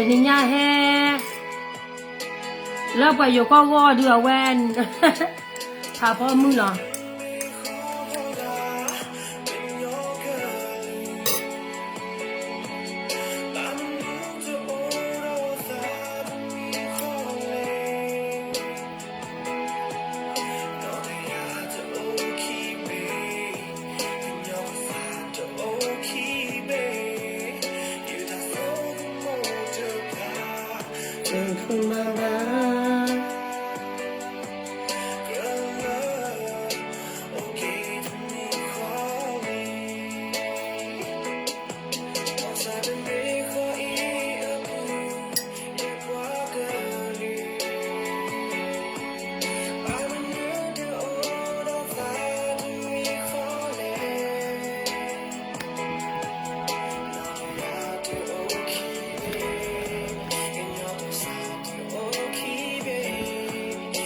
ni nya he lo pa yo ko wo du wen pa po mu lo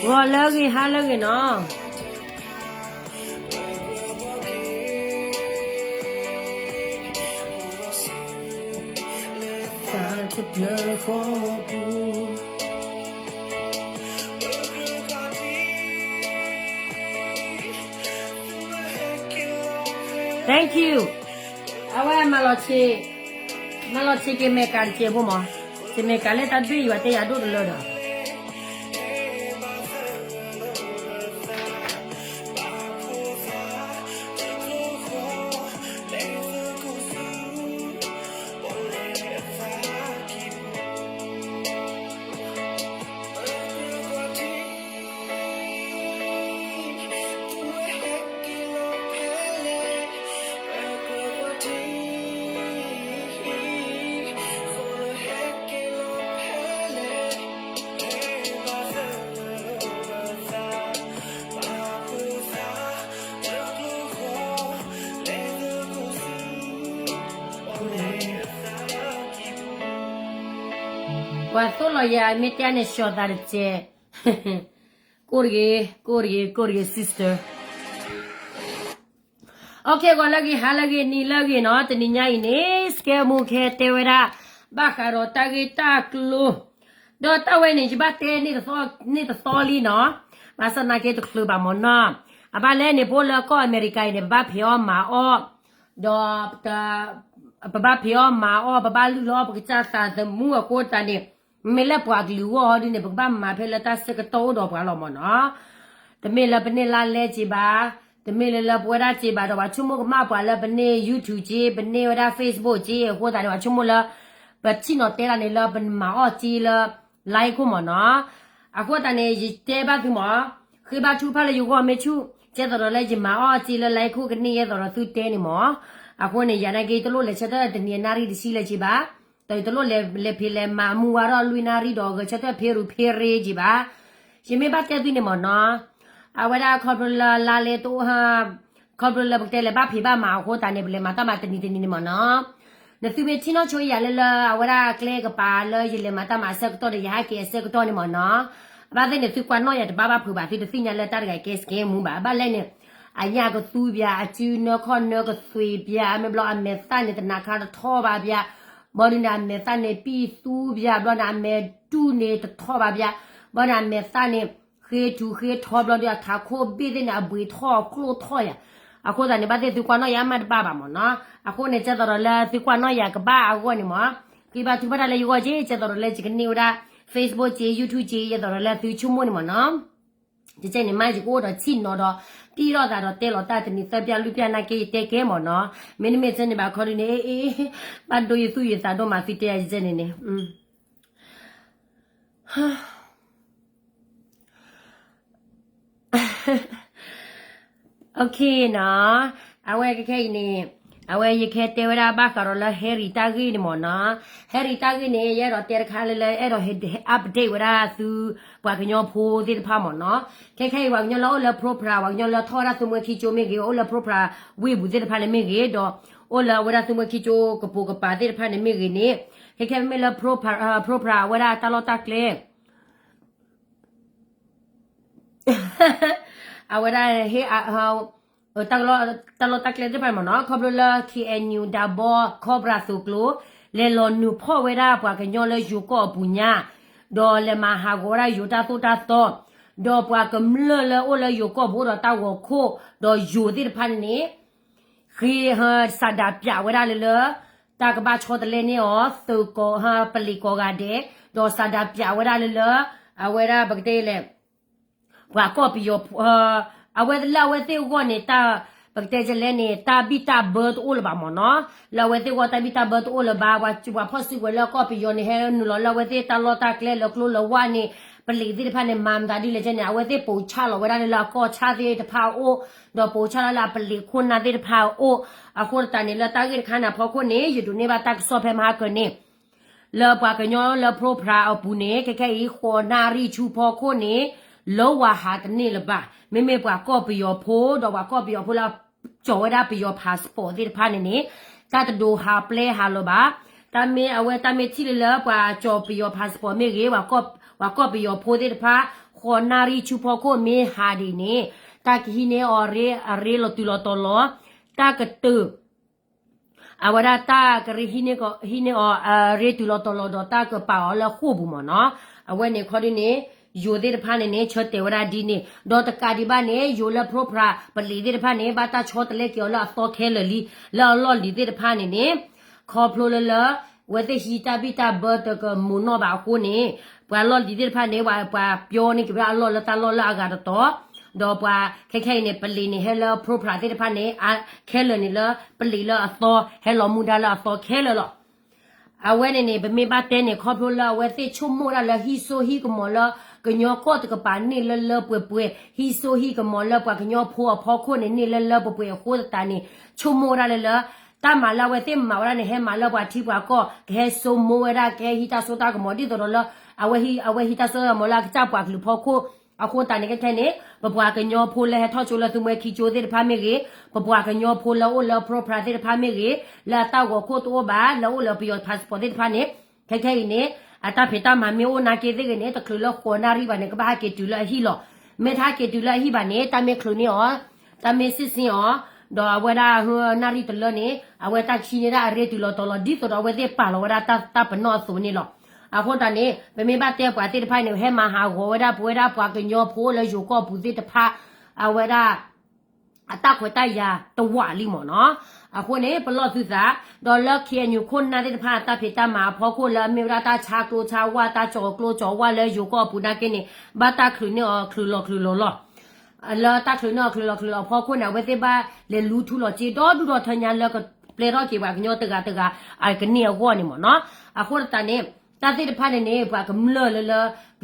wo lo gi ha lo gi no sa to pleu for Thank you. Awa malochi ke me kan che bo mo. Che me kan le ta dui wa te ya do lo do. Qua solo ya mi tiene shortare che. Corgi sister. Okay, go lagi halagi ni lagi no tani nyai ni ske mu khe tewera bakaro tagi taklu. Do tawe ni jibate ni the story no. Masana ke to club amona. Aba le ni bola ko America ni ba phio ma o. Do ta ba phio ma o ba lu lo ba cha sa the mu ko ta ni me la pwa glu wo di ne ba ma phe la ta se ka to do ba lo mo no. The me la bne la le ji ba the me la pwa da ji ba do ba chu mo ma pwa la bne YouTube ji bne wa da Facebook ji ko ta ni ba chu mo la ba chi no te la ne la ban ma o ji la like ko mo no. A ko ta ne ji te ba tu mo khi ba chu pha la yu ko me chu je do la ji ma o ji la like ko ka ni ye do tu te ni mo. A ko ne ya na ge to lo le cha da de ni na ri di si le ji ba. Tại tôi le phi le mà mua ra lui na ri đó cái chắc là phi ru phi re gì ba chỉ mấy bác cái này mà nó à vậy là không là le tu ha không là bác le ba phi ba mà cô ta này le mà ta mà tên này mà nó nếu tụi mình chỉ nói chơi ya le à vậy là cái ba le gì le mà ta mà sẽ tôi để hai cái sẽ tôi này mà nó ba thế này tụi quan nói ya ba phi ba tụi tụi nhà le ta cái mua ba le này anh nhà cái tụi bia chú nó con nó cái tụi bia mấy lo anh mẹ ta này tên nào khác thọ ba biaบ่นี่นะแม่ตาเนี่ยปีตู้บยาบ่นะแม่จูเนี่ยตะทอบาบยาบ่นะแม่ตาเนี่ยเคจูเคทอบแล้วเดี๋ยวถ้าโคบิดเนี่ยบุยทอโคทอยอ่ะอะโคตาเนี่ยบัดติกว่าน้อยามาบ้าบ่หมอเนาะอะโคเนี่ยจะตอละติกว่าน้อยากบ้าอะโคนี่หมอกีบาทุบะละอยู่ก็เจจะตอละจิกนิวดา Facebook เจ YouTube เจจะตอละติชุมนี่หมอเนาะจะใจเนี่ยมาจิโกดชินเนาะတီတော့တာတော့တဲလို့တာတနီသက်ပြလူပြနာကေတဲကဲမော်နော်မင်းမင်းစနေပါခေါ်နေအေးပန်တိုရသူရစာတော့မစီတဲရစနေနေโอเคနော်အဝဲခဲနေအဝဲရခဲတဲဝရာဘာကတော့လဲဟဲရီတာဂီနေမော်နော်ဟဲရီတာဂီနေရတော့တဲခါလဲအဲ့တော့ update ဝရာသူပွားကညောဖိုးတဲ့ဖာမော်နော်ခဲဝါညောလောလဲ propra ဝါညောလောထောရသူမခီချိုမေကေအိုလဲ propra ဝေဘူးတဲ့ဖာလဲမေကေတော့အိုလဲဝရာသူမခီချိုကပူကပါတဲ့ဖာနေမေကေနေခဲမေလဲ propra ဝရာတလောတကလေအဝရာဟေဟောตลอดตะเคลได้ไปหมดเนาะคอบลKNU ดับเบิลคอบราสุกลู လေလောနုဖောဝဲတာပွားကညောလေယူကောပူညာဒေါ်လေမဟာဂောရာယူတာတူတာတော့ဒေါ်ပွားကမလလေအိုလေယူကောဘူတော့တောက်ကိုခိုဒေါ်ယူတဲ့ဖန်နေခေဟာစဒါပြဝဲတာလေတာကဘာချောတလေနေအောသူကိုဟာပလီကိုကတဲ့ဒေါ်စဒါပြဝဲတာလေအဝဲတာဘကတဲ့လေဘွာကောပီယောအဝဲလာဝဲတဲ့ကိုနေတာပကတဲ့ကျလဲနေတာဘီတာဘတ်အိုလဘာမနော်လာဝဲတဲ့ကိုတာဘီတာဘတ်အိုလဘာဝချူဘာဖောစီဝဲလာကောပီယောနေဟဲနူလာဝဲတဲ့တာလောတာကလဲလကလိုလဝါနေပလီဒီဖာနေမမ်ဒါဒီလေကျနေအဝဲတဲ့ပူချလောဝဲတာလာကောချတဲ့တဖာအိုဒေါ်ပူချလာပလီခွန်းနာတဲ့တဖာအိုအခုတန်နေလာတာကြီးခါနာဖောခွနေယူဒူနေဘာတက်ဆော့ဖဲမှာကနေလောပွားကညောလောပရိုဖရာအပူနေကဲကဲခေါ်နာရီချူဖောခွနေလောဝါဟာတနေလပါမေမေပွားကောပီယောဖိုးတော့ပွားကောပီယောဖိုးလာကျော်ရပီယော passport ဒီဖာနေနေတာတဒိုဟာပလဲဟာလောပါတမေအဝဲတမေချီလပွားကျော်ပီယော passport မေရေဝါကောပီယောဖိုးဒီဖာခေါ်နာရီချူဖောခွမေဟာဒီနေတာကဟိနေအော်ရေအရေလောတူလောတော်လောတာကတူအဝရတာကရဟိနေကိုဟိနေအော်ရေတူလောတော်လောတော့တာကပါအော်လခုဘူးမနော်အဝဲနေခေါ်ဒီနေယူတဲ့ဖာနေချောတေဝရာဒီနေဒေါ်တကာဒီဘာနေယူလပရိုဖရာပလီတဲ့ဖာနေဘာတာချောတလေကျော်လာတော့ခဲလလီလောလီတဲ့ဖာနေခေါ်ဖလိုလဝဲတဲ့ဟီတာဘီတာဘတ်ကမူနောဘာခုနေဘာလောလီတဲ့ဖာနေဝါပြောနေကဘာလောလတာလောလာကတော့ဒေါ်ပွားခဲနေပလီနေဟဲလောပရိုဖရာတဲ့ဖာနေခဲလနေလပလီလအသောဟဲလောမူဒါလာအသောခဲလောအဝဲနေဗမေဘာတဲနေခေါ်ဖလိုလဝဲတဲ့ချုံမိုရာလဟီဆိုဟီကမောလကညောကောတကပါနေလပွေပွေဟီဆိုဟီကမောလပွားကညောဖိုးဖောခွနေလပွေပွေခိုးတာနေချုံမိုရာလတာမလာဝဲတဲ့မာဝရနေဟဲမာလပွားတိပွားကောကဲဆိုမိုရာကဲဟီတာဆိုတာကမောဒီတော်လအဝဲဟီတာဆိုမောလာကကြပွားကလူဖောခိုအခုတန်နေကတဲ့နေပပွားကညောဖိုးလဲထောက်ချိုလသူမဲခီချိုတဲ့ဖာမေကြီးပပွားကညောဖိုးလောလပရိုပရာတဲ့ဖာမေကြီးလာတောက်ကိုခိုတိုဘာလောလပီယော passport တဲ့ဖာနေခဲနေအတာဖေတာမမေအိုနာကေတဲ့ကနေတခလခေါ်နာရီပါနေကဘာကေတူလာဟီလောမေထားကေတူလာဟီပါနေတာမေခလုနေောတမေစစ်စင်ောဒေါ်ဝဒါဟနာရီတလနေအဝဲတာချီနေတာအရေတူလောတော်လောဒီတော်ဝဲတဲ့ပါလောဝဒါတာပနောဆိုနေလောအခုတနေဗမေဘတဲ့ပွားတဲ့ဖိုင်နေဟဲမဟာဂောဝဒါပွေဒါပွားကညောဖိုးလေယူကောပူတဲ့တဖာအဝဲဒါအတခွေတရတဝလီမောနော်အခုနေပလော့သူစားဒေါ်လက်ခေညုခွန်းနာတဲ့ဖာတဖေတာမှာဖောခုလမေရတာချာကလိုချာဝါတာကြောကလိုကြောဝါလေယူကောပူနာကင်းနေဘာတာခလူနေခလူလောအလာတာခလူနေခလူလောဖောခုနေဝဲတဲ့ဘာလေလူထူလောကြေတော့ဒူတော့ထညာလက်ကပလေတော့ကြေပါကညောတကအိုင်ကနေဝေါ်နေမောနော်အခုတန်နေတာတဲ့ဖာနေဘာကမလ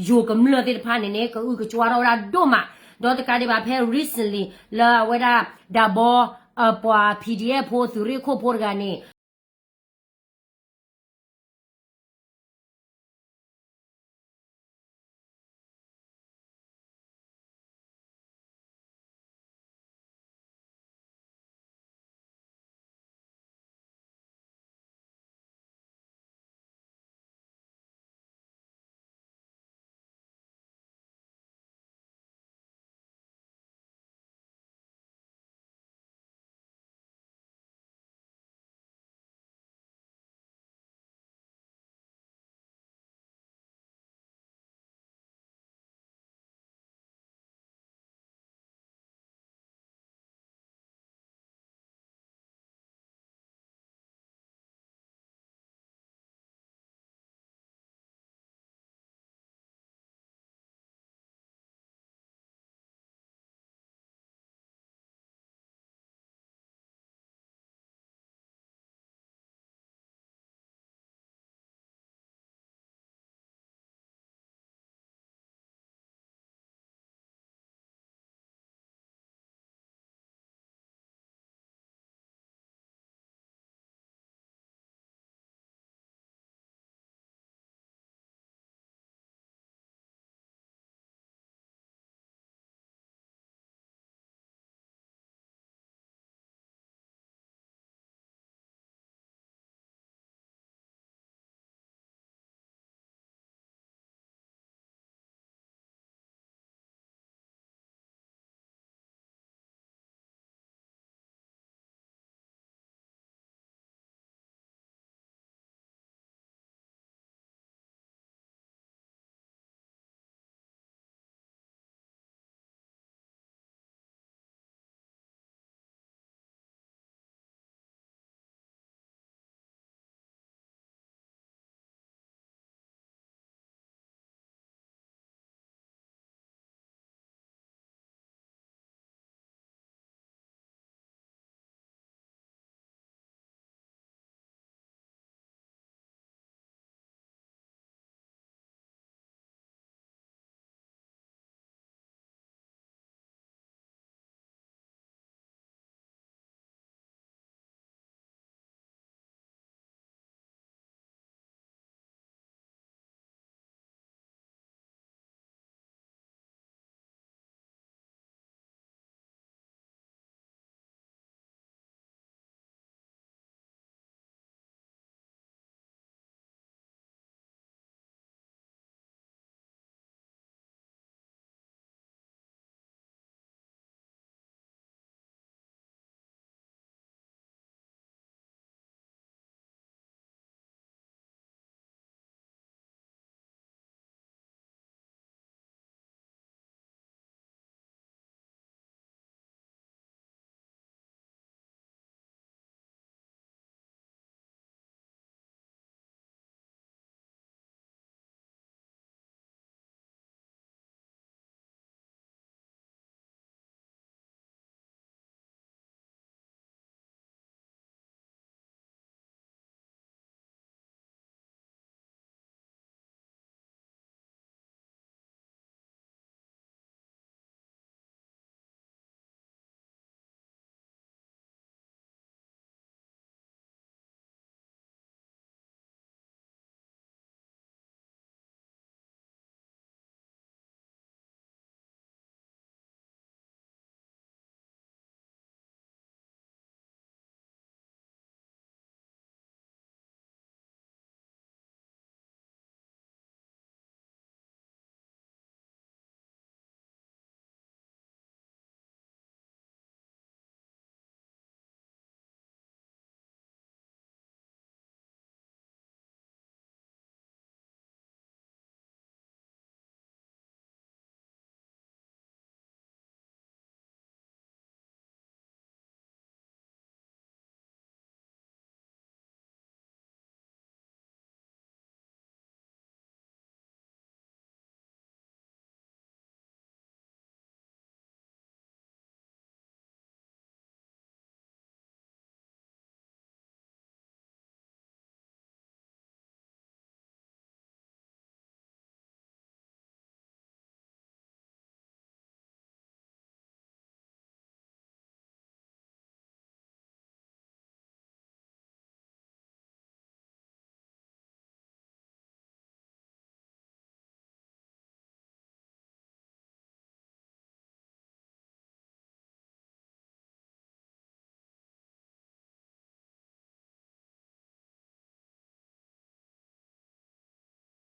ယူကမလတဲ့ဖာနေကဥကကြွားတော့ဒိုမာဒေါ်တကာဒီဘာဖဲ recently လာဝဲဒါဒါဘောပွာ PDF ဖို့သူရိခိုပေါ်ကနေ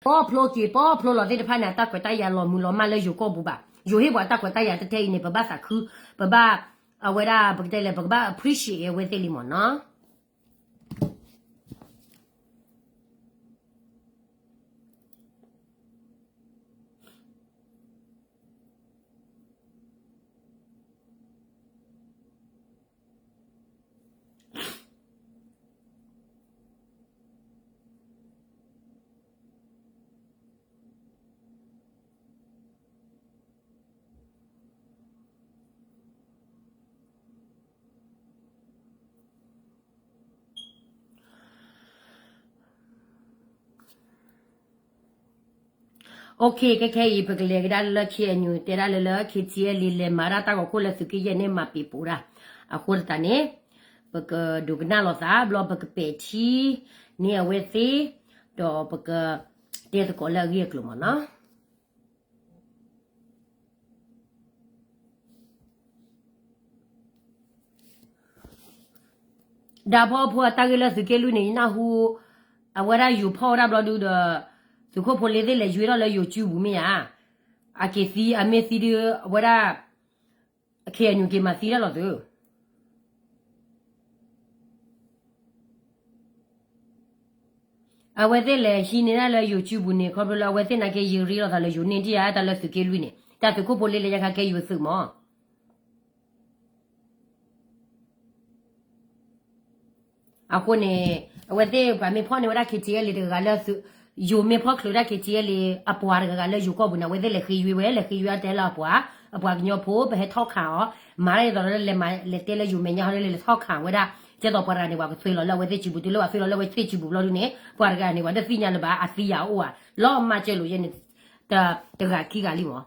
po plo lo de pa na ta kwa ta ya lo mu lo ma le yo ko bu ba yo he ba ta kwa ta ya te te ni ba sa khu ba awera ba te le ba appreciate we te li mo no Okay, cái bực lệ cái đó là khi anh thế đó là khi chia lì mà ra ta có cô là sự kia nên mà bị bù ra à cô ta nè bực đủ cái nào là lo bực bể chi nè về gì đó bực thế thì có là việc luôn mà nó đã bỏ ta cái là sự kia luôn này na hu à vậy là yêu bỏ ra lo đủ đóสุขภาพเลยได้เลยอยู่แล้วเลยอยู่จู่บุมีอ่ะอาเกซีอเมซีดีว่าได้เคยอยู่กี่มาซีแล้วหรอตัวเอาไว้ได้เลยชีนี่นั่นเลยอยู่จู่บุนี่เขาบอกเอาไว้ได้นักเกี่ยวรีแล้วแต่เลยอยู่นี่ที่อ่ะแต่เลยสุขลุยนี่แต่สุขภาพเลยเลยยังแค่อยู่สึกมั้งเอาคนเนี่ยเอาไว้ได้แบบไม่พอเนี่ยว่าได้คิดเจริญเลยก็เลยสุอยู่ไม่พอคลุได้คิดเจริญอปวารก็เลยอยู่ก็บุญเอาไว้ได้เลยคืออยู่ไว้เลยคืออยู่แต่ละอปวารเงี้ยพูไปให้ท่อขาวมาเลยตอนนั้นเลยมาเลยเตะเลยอยู่ไม่เงี้ยเขาเลยท่อขาวไว้ได้จะต่อปราเนี่ยว่าซื้อแล้วไว้ได้จิบุตุแล้วว่าซื้อแล้วไว้ซื้อจิบุเราดูเนี่ยปวารกันเนี่ยว่าได้สิ่งอย่างละบ้าอาศัยยาวอ่ะล้อมาเจอลุยเนี่ยแต่ก็ขี้กันลิมั้ง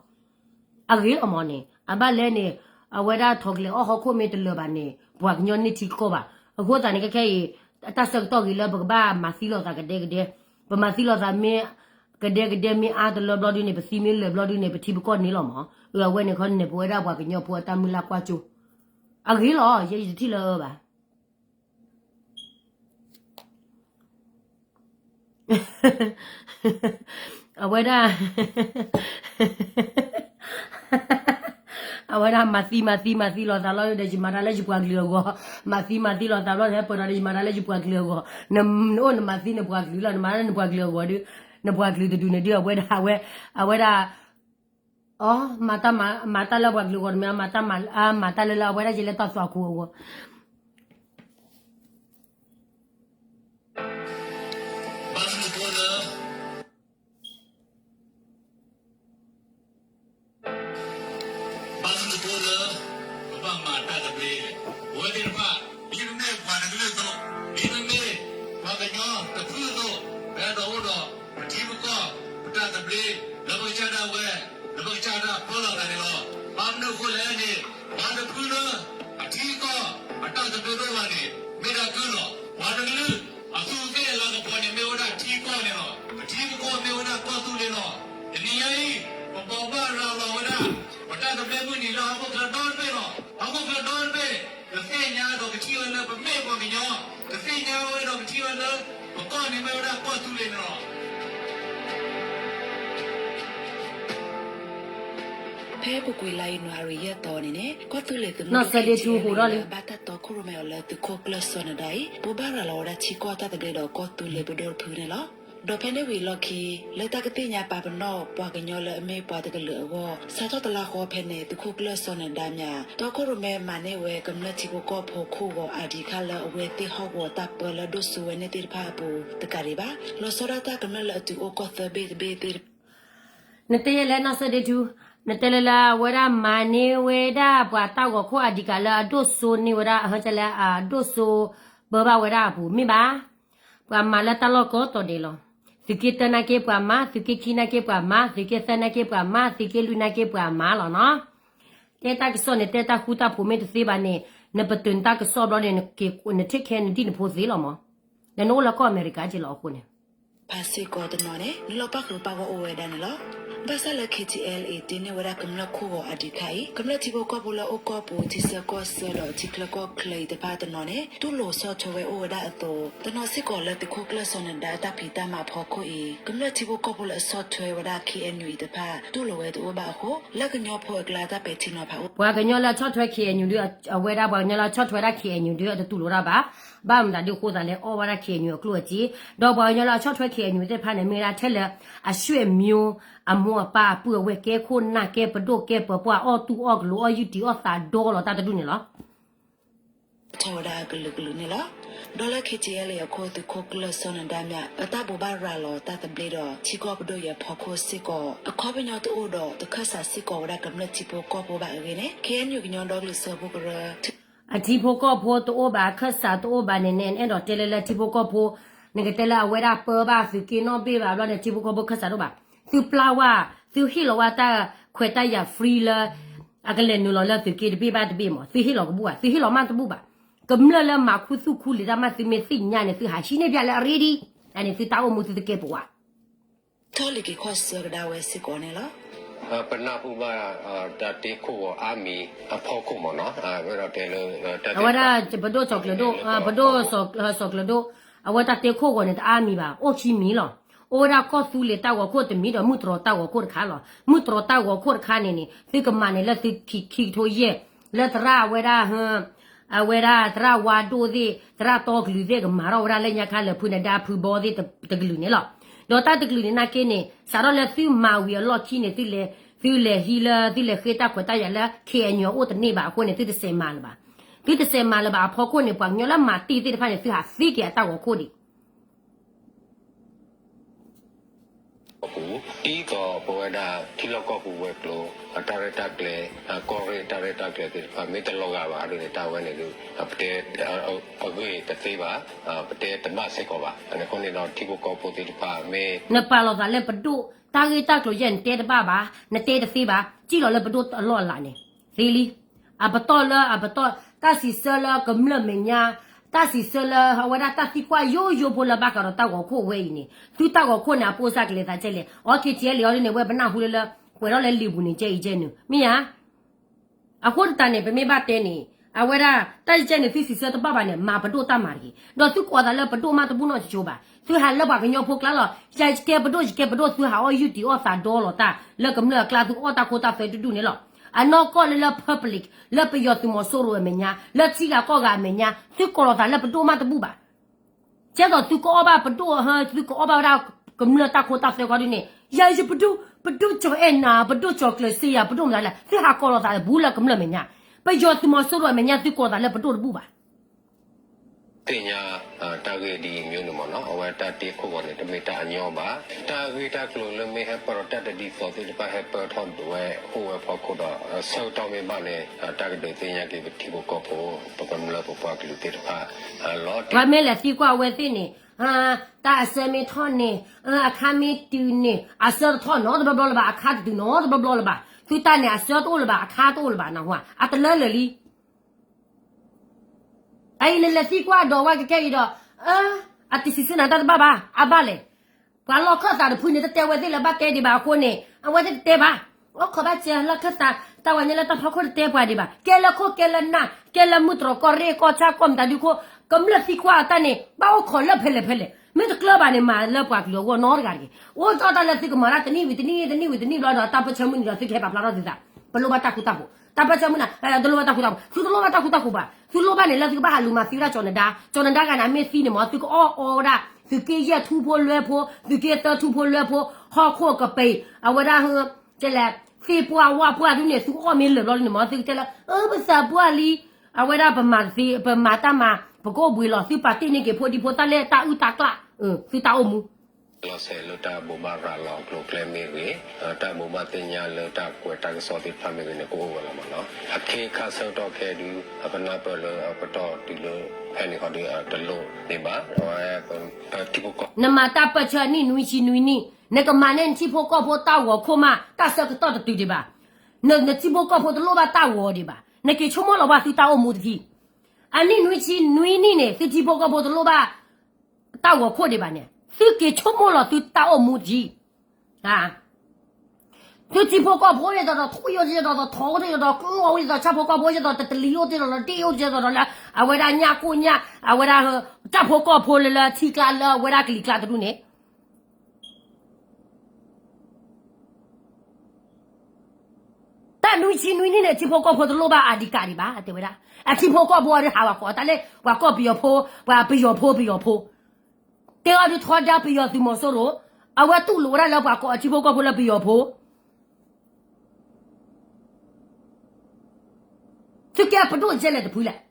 อะไรอมเนี่ยอาบ้านเลยเนี่ยเอาไว้ได้ทอกเลยเขาคุยไม่ตลอดบ้านเนี่ยปวารเงี้ยนี่ที่ก็บ้าเขาตอนนี้ก็แค่ตัดสินตัวกี่แล้วบอกบ้ามาซื้อแล้วแต่ก็เด็กประมาณซื้อแล้วแต่เมื่อกระเดมีอาตลอดบลอดูเนี่ยไปซีมิลเลยบลอดูเนี่ยไปที่บุกคนนี้หรอมั้งเว้ยเนี่ยเขาเนี่ยปวดได้ปวดกันเนี่ยปวดตามมือลักว่าจูอะไรหรอยังอยู่ที่เลยบ่ะเอาไว้ได้เอาไว้ได้มาซีเราตลอดเลยจิมาได้จุกวางเกลือก็มาซีเราตลอดให้ปวดอะไรจิมาได้จุกวางเกลือก็น้ำโอ้น้ำมาซีเนี่ยปวดเกลือแล้วน้ำมันเนี่ยปวดเกลือก็ดิน้ำปวดเกลือจะดูเนี่ยเดี๋ยวเอาไว้ได้อ๋อมาตาแล้วปวดเกลือก็ไม่มาตาเลยเอาไว้ได้จิเลตัดสวาคูก็เพ่ปุกุยไลนวารียตอนี่เนี่ยก็ตุเลยตุบาตาตอคุรุเมอเลตุโคกลสอนได้ปูบาราลอดาชิกอตาตะเกดอก็ตุเลยบดอร์พูเนี่ยหรอดอเพนเดวีลอคีเลยตากติญาปาปนอปวากญอเลเมปวาตะกะเลอวอซาตอตะลาคอเพนเนตุโคกลสอนดาญาตอคุรุเมมาเนเวกำลังชิโกก็พอคู่วออาดิคาเลอเวติฮอกวอตาเปลดุสุเวเนติพาปูตะกะริบาลอสราตากำลังเลอตุโอก็เตเบตินเตยเลนะซะเดจูนเตลละวรามานีเวดาปวาตาก็ขออดิกาละดุสุนี่วราฮะจะละดุสุบะบาวราปูมิบาปวามาละตะลอก็ตอเดลอสิกิตนะเกปวามาสิกิคินะเกปวามาสิกิสนะเกปวามาสิกิลุนะเกปวามาลอเนาะเตตาก็สอนเตตาคูตาปูเมตสิบานี่นปะตุนตาก็สอบลอเดนเกนเทคแคนดินโพซิลอมอเดโนละก็อเมริกาจิลอคุเนี่ยภาษีก็ตนอเนี่ยลอปักรูปาวโอเวดานลอ ဘာသာလ KTL တင်းနေဝရကမလခိုအဒီခိုင်ကမလတီဘောကဘောလာအိုကပူတီစကောဆလောတီကလကောကလေတပါတနော်နေတူလိုဆော့ချဝဲအိုဒါအတောတနော်စစ်ကောလက်တခိုကလဆောနဒါတာပီတာမဖောခိုကမလတီဘောကဘောလာဆော့ချဝဲဒါ KNU တပါတူလိုဝဲတူဘာဟိုလက်ကညောဖောကလာတာပဲတီနော်ဖာ ဘွာကညောလာချော့ထွဲ KNU တွေဝဲတာဘွာညောလာချော့ထွဲတာ KNU တွေတူလိုတာပါဘာမှမတာဒီကိုစားလဲအော်ဝါတာ KNU ကလို့ကြီးတော့ဘွာညောလာချော့ထွဲ KNU တဲ့ဖာနေမေရာထက်လက်အရွှေ့မျိုးအမောပါပူဝဲကဲခိုနာကဲပဒိုကဲပပွားအော်တူအော်ဂလိုအော်ယူတီအော်သာဒေါ်လာတာတူနေလား ချောဒါကလူကလူနေလားဒေါ်လာ KTL ရခိုတူခိုကလဆောနဒါမြအတဘူဘာရာလောတတဘလီတော့ချီကောပဒိုရဖောခိုစစ်ကောအခေါ်ပညောတူတော့တခါဆာစစ်ကောဝရကမလချီပိုကောပိုဘာရင်း KNU ကညောဒေါ်လူဆောဘုကရအတီဖိုကောဖိုတိုဘာခဆာတိုဘာနေနေအဲ့တော့တဲလေတီဖိုကောဖိုနေကတဲလာဝဲတာပေါ်ပါဖီကီနိုပေးပါလို့နေတီဖိုကောဖိုခဆာတော့ပါသူပလာဝါသူဟီလောဝတာခွေတရဖရီလာအကလည်းနူလောလာသူကီတပေးပါတပေးမသူဟီလောကဘူသူဟီလောမန်တဘူပါကမလလမခုစုခုလီဒါမစီမေစီညာနေသူဟာရှိနေပြလဲရီဒီအဲ့ဒီသူတောင်းမှုသူတကယ်ပွား ထော်လီကီခေါ်ဆရဒါဝဲစစ်ကောနေလား ပနာဥပါတာတေခိုအာမီအဖောက်ခုမနော်ဝရတဲလတ အဝရဘဒိုချောကလဒိုဘဒိုဆောကလဒိုအဝတာတေခိုကိုနဲ့အာမီပါအိုချီမီလောအိုရာကောသူလေတောက်ကိုတမီတော့မူတရတောက်ကိုခါလောမူတရတောက်ကိုခါနေနေဒီကမနဲ့လက်တိခီထိုရဲ့လက်တရာဝရာဟမ်အဝရာတရာဝါဒိုဒီတရာတော့ကလူတဲ့ကမာရောရာလည်းညခါလေဖုန်ဒါဖူဘောဒီတကလူနေလောလောတာတကလူနေနာကင်းနေစားတော့လက်သူမာဝီလော်ချီနေတိလေသူလေဟီလာသူလေခေတာခွတ်တရလာခေညောအိုတနေပါကိုနေသူတစေမာလပါသူတစေမာလပါဖော်ကိုနေပွားညောလာမာတီတိတဖာနေသူဟာစီကရတောက်ကိုဒီဒီကောဘောဒါတီလောကောပူဝဲကလိုတာရတာကလေကောရီတာရတာကလေမေတလောကပါလို့တာဝဲနေလို့ပတေအဝေးတသေးပါပတေတမစေကောပါအဲ့ခုနေတော့တီကိုကောပူတီပါမေနပါလောကလည်းပဒုတာဂီတက်လို့ရင်တဲတပါပါနတဲတသေးပါကြည့်လို့လည်းဘဒုအလော့လာနေသေးလီအဘတော်လာအဘတော်တာစီဆလာကမလမညာတာစီဆလာဟဝဒတာစီကွာယိုယိုပိုလာဘကတော့တောက်ကိုခိုးဝဲနေသူတောက်ကိုခိုးနာပိုးစားကလေးတာကျဲလေအော်ကီကျဲလေရောနေဝဲဘနာဟူလေဝဲတော့လေလီဘူးနေကျဲကျဲနုမင်းဟာအခုတန်နေပမေဘတဲနေအဝဲတာတိုက်ကျဲနေသူစီဆတပပါနေမာဘဒုတမာကြီးတော့သူကွာတယ်ဘဒုမတဘူးနော်ချိုးပါသူဟာလောက်ပါကညောဖို့ကလာလောရိုက်ကဲဘဒိုသူဟာအော်ယူတီအော်သာဒေါ်လောတာလက်ကမလကလာသူအော်တာကိုတာဖဲတူနေလောအနော်ကောလပဘလစ်လက်ပယောသူမဆိုရိုမညာလက်ချီကကောကမညာသူကောလောတာလက်ပတိုမတဘူးပါကျတော့သူကောဘာပတိုဟာသူကောဘာရာကမလတာကိုတာဖဲကောဒီနေရိုက်ပတိုချောအနာပတိုချောကလစီယာပတိုမလာသူဟာကောလောတာဘူးလက်ကမလမညာပယောသူမဆိုရိုမညာသူကောတာလက်ပတိုဘူးပါတင်ညာတာဂေဒီမျိုးနမနော်အဝတာတေခိုဝနေတမေတာညောပါတာဂေတာကလိုလမေဟပရတတဒီဖောတိပါဟပထမ်ဝဲဟိုဝဖောခိုတော့ဆောက်တောင်းမေပါလေတာဂေတင်ညာကေတီဘကောပိုပကမလာပပကလူတေပါလော်ဘာမဲလက်စီကွာဝဲသိနေဟာတာဆမေထောနေအခါမီတူနေအဆာထောနော်ဘဘလဘာအခါတူနော်ဘဘလဘာသူတနေအဆာတိုလဘာအခါတိုလဘာနော်ဟာအတလဲလေလီအဲ့လေလက်စီကွာတော့ဝါကဲတော့အတစီစနာတတ်ဘာဘာအဘလေဘာလို့ခတ်တာဖူနေတဲ့ဝဲတဲ့လဘကဲဒီဘာကိုနေအဝဲတဲ့ဘာခဘချာလခတ်တာတဝနေလတဖခုတဲ့ပွားဒီဘာကဲလခိုကဲလနာကဲလမူထရကောရေကောချာကွန်တာဒီကိုကမလစီကွာတနေဘာခေါ်လဖဲလေဖဲလေမင်းကလဘာနေမှာလပွားကလောနော်ရကြီးဝတ်တော်တယ်စီကမာရတနီဝီတနီလောတော့တပချမင်းရသိခဲ့ပါလားဒီတာဘလို့ဘာတခုတဖို့တပချမနာဒလိုဘာတခုတဖို့သူဒလိုဘာတခုတခုပါသူလိုဘာနေလက်သူဘာလူမသီရကျော်နေတာကနာမေစီနေမသူကအော်ဒါသူကေရထူဖို့လွယ်ဖို့သူကေတထူဖို့လွယ်ဖို့ဟောခိုကပေအဝဒါဟကျလက်ဖေပွားဝါပွားသူနေသူအော်မင်းလောနေမသူကျလက်ဘစာပွားလီအဝဒါပမာစီပမာတမဘကိုဘွေလောစီပါတိနေကေဖို့ဒီဖို့တလဲတာဥတာကလာသူတာအမှုလောဆယ်လတာဘူဘာရာလောကလိုကလမီရီတာဘူဘာတင်ညာလတာကွတာကစောတိဖမ်းမီနေကိုဝလာမနော်အခေခါဆောတော့ခဲဒီအပနာပလအပတော်ဒီလိုအဲ့ဒီဟောဒီတလို့နေပါဟောတိဘကနမတာပချာနီနွီချီနွီနီနကမနန်ချိဖို့ကောဖို့တောက်ဝခိုမကဆကတော့တူဒီပါနချိဖို့ကောဖို့တလို့ပါတောက်ဝဒီပါနကေချုံမလောပါသူတောက်အမှုတကြီးအနိနွီချီနွီနီနေချိဖို့ကောဖို့တလို့ပါတောက်ဝခိုဒီပါနေသူကေချုံမလောသူတောက်အမှုကြီးဟာ就只不过婆也到土又知道头的到公我也到差不多婆也到这里又知道了地又知道了啊为了伢姑娘啊为了差不多婆了提干了为了给你干的呢但女性女人呢只不过婆的老板啊你干的吧对不啦啊只不过婆的还话过但嘞话过不要婆话不要婆对啊就拖着不要怎么说咯啊我堵路了话过只不过婆了不要婆就干不动进来的回来，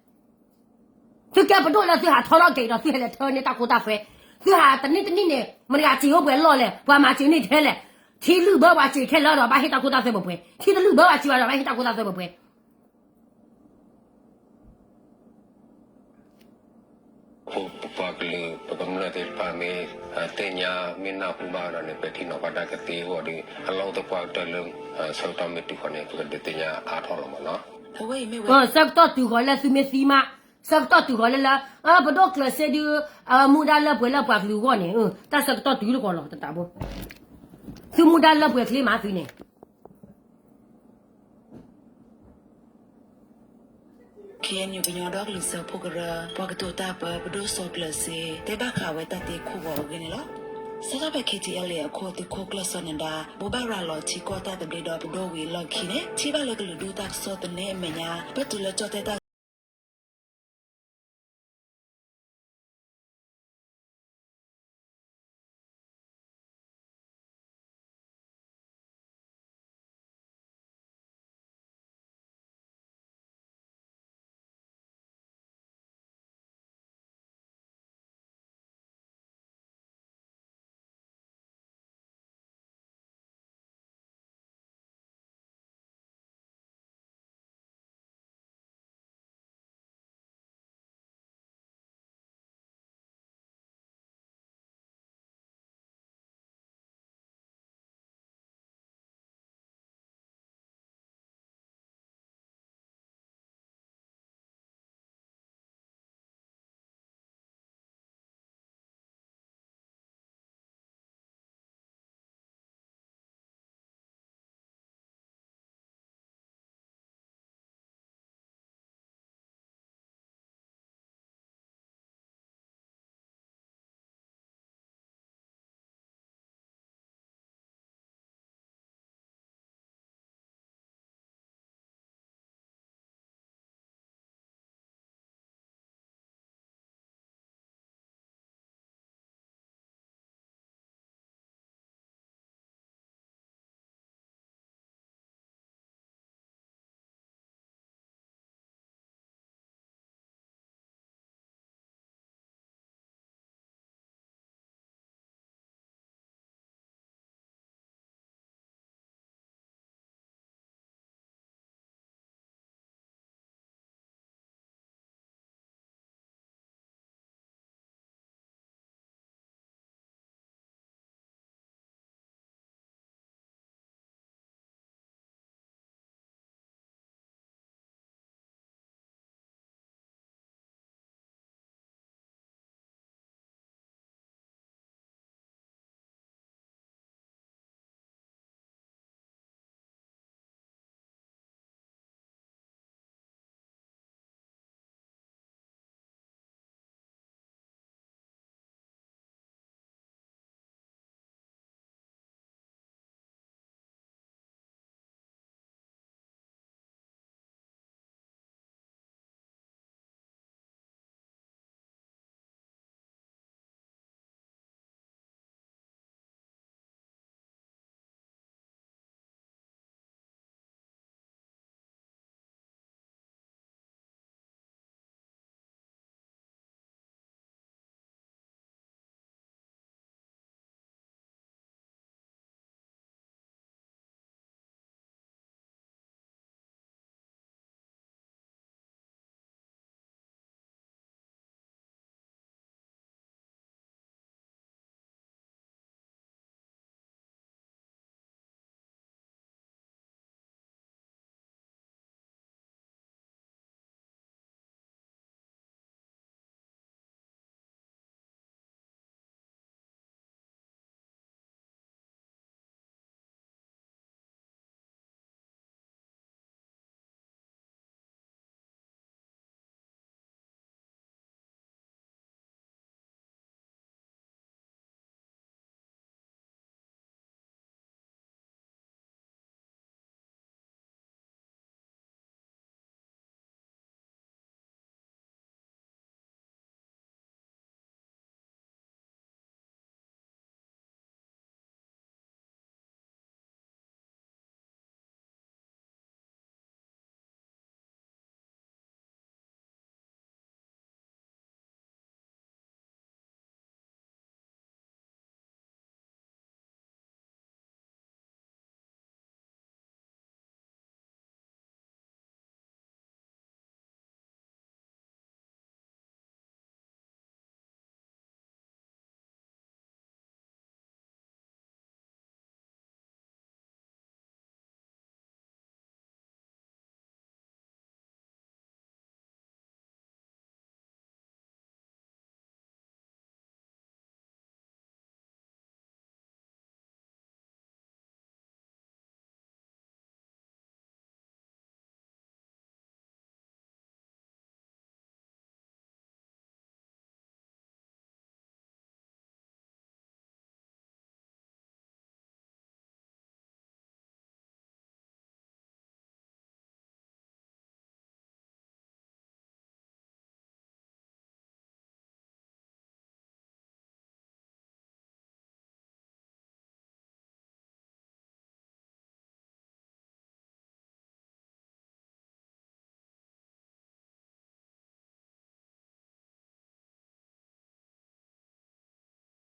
就干不动了，最后掏了给了，最后来掏你大锅大肥，最后等你呢，我那个只有不老嘞，我妈就你开嘞，提六百万就开了，把黑大锅大肥不赔，提的600万就把黑大锅大肥不赔。ကိုပကလေးပကမနာတဲ့ပါမေတင်ညာမင်းနာပူမာရနဲ့ပတိနောပါတာကတိဟောဒီအလောတပွားတလုံးဆောက်တမတီခနဲ့ပကတဲ့တင်ညာအားထော်လို့မနော် အဝေးမေဝေ sắc to tu gọi là su me si ma, sắc to tu gọi là bắt đầu class đi muda là bữa là bạc lưu gọi này, ta sắc to tu lúc gọi là ta bố, su muda là bữa khi mà phi này. เคียนอยู่เป็นยอดอกลิซพวกเราพวกตัวตาเปิดไปดูโซกเลเซแต่บ้าข่าวไว้ตาตีคู่บอกกันเหรอสักไปเคทีเอลเลียโคติโคกลสนันดาบูบาราลอชิโกตาตะเบดอปโดวีลอคีเนที่บ้านเลยก็ดูตาโซตเนเมญาเปตุลจอเตตา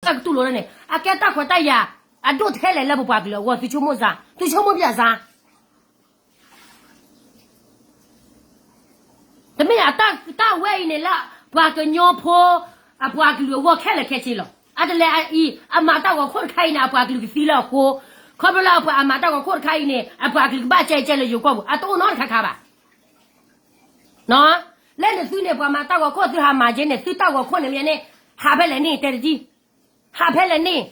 那个杜罗呢？啊，给大伙大呀，啊，都太来了不罢了，我追求么啥？追求么别啥？怎么样？大外呢了，把个鸟婆啊，把个我开了开去了，啊，这来啊马大我看开呢，把个飞了火，看不了把马大我看开呢，啊，把个把摘了有过不？啊，都拿看看吧，喏，来的时候呢，把马大我看最下马前呢，最大我看里面呢，下拍来呢，带着去，下拍来呢。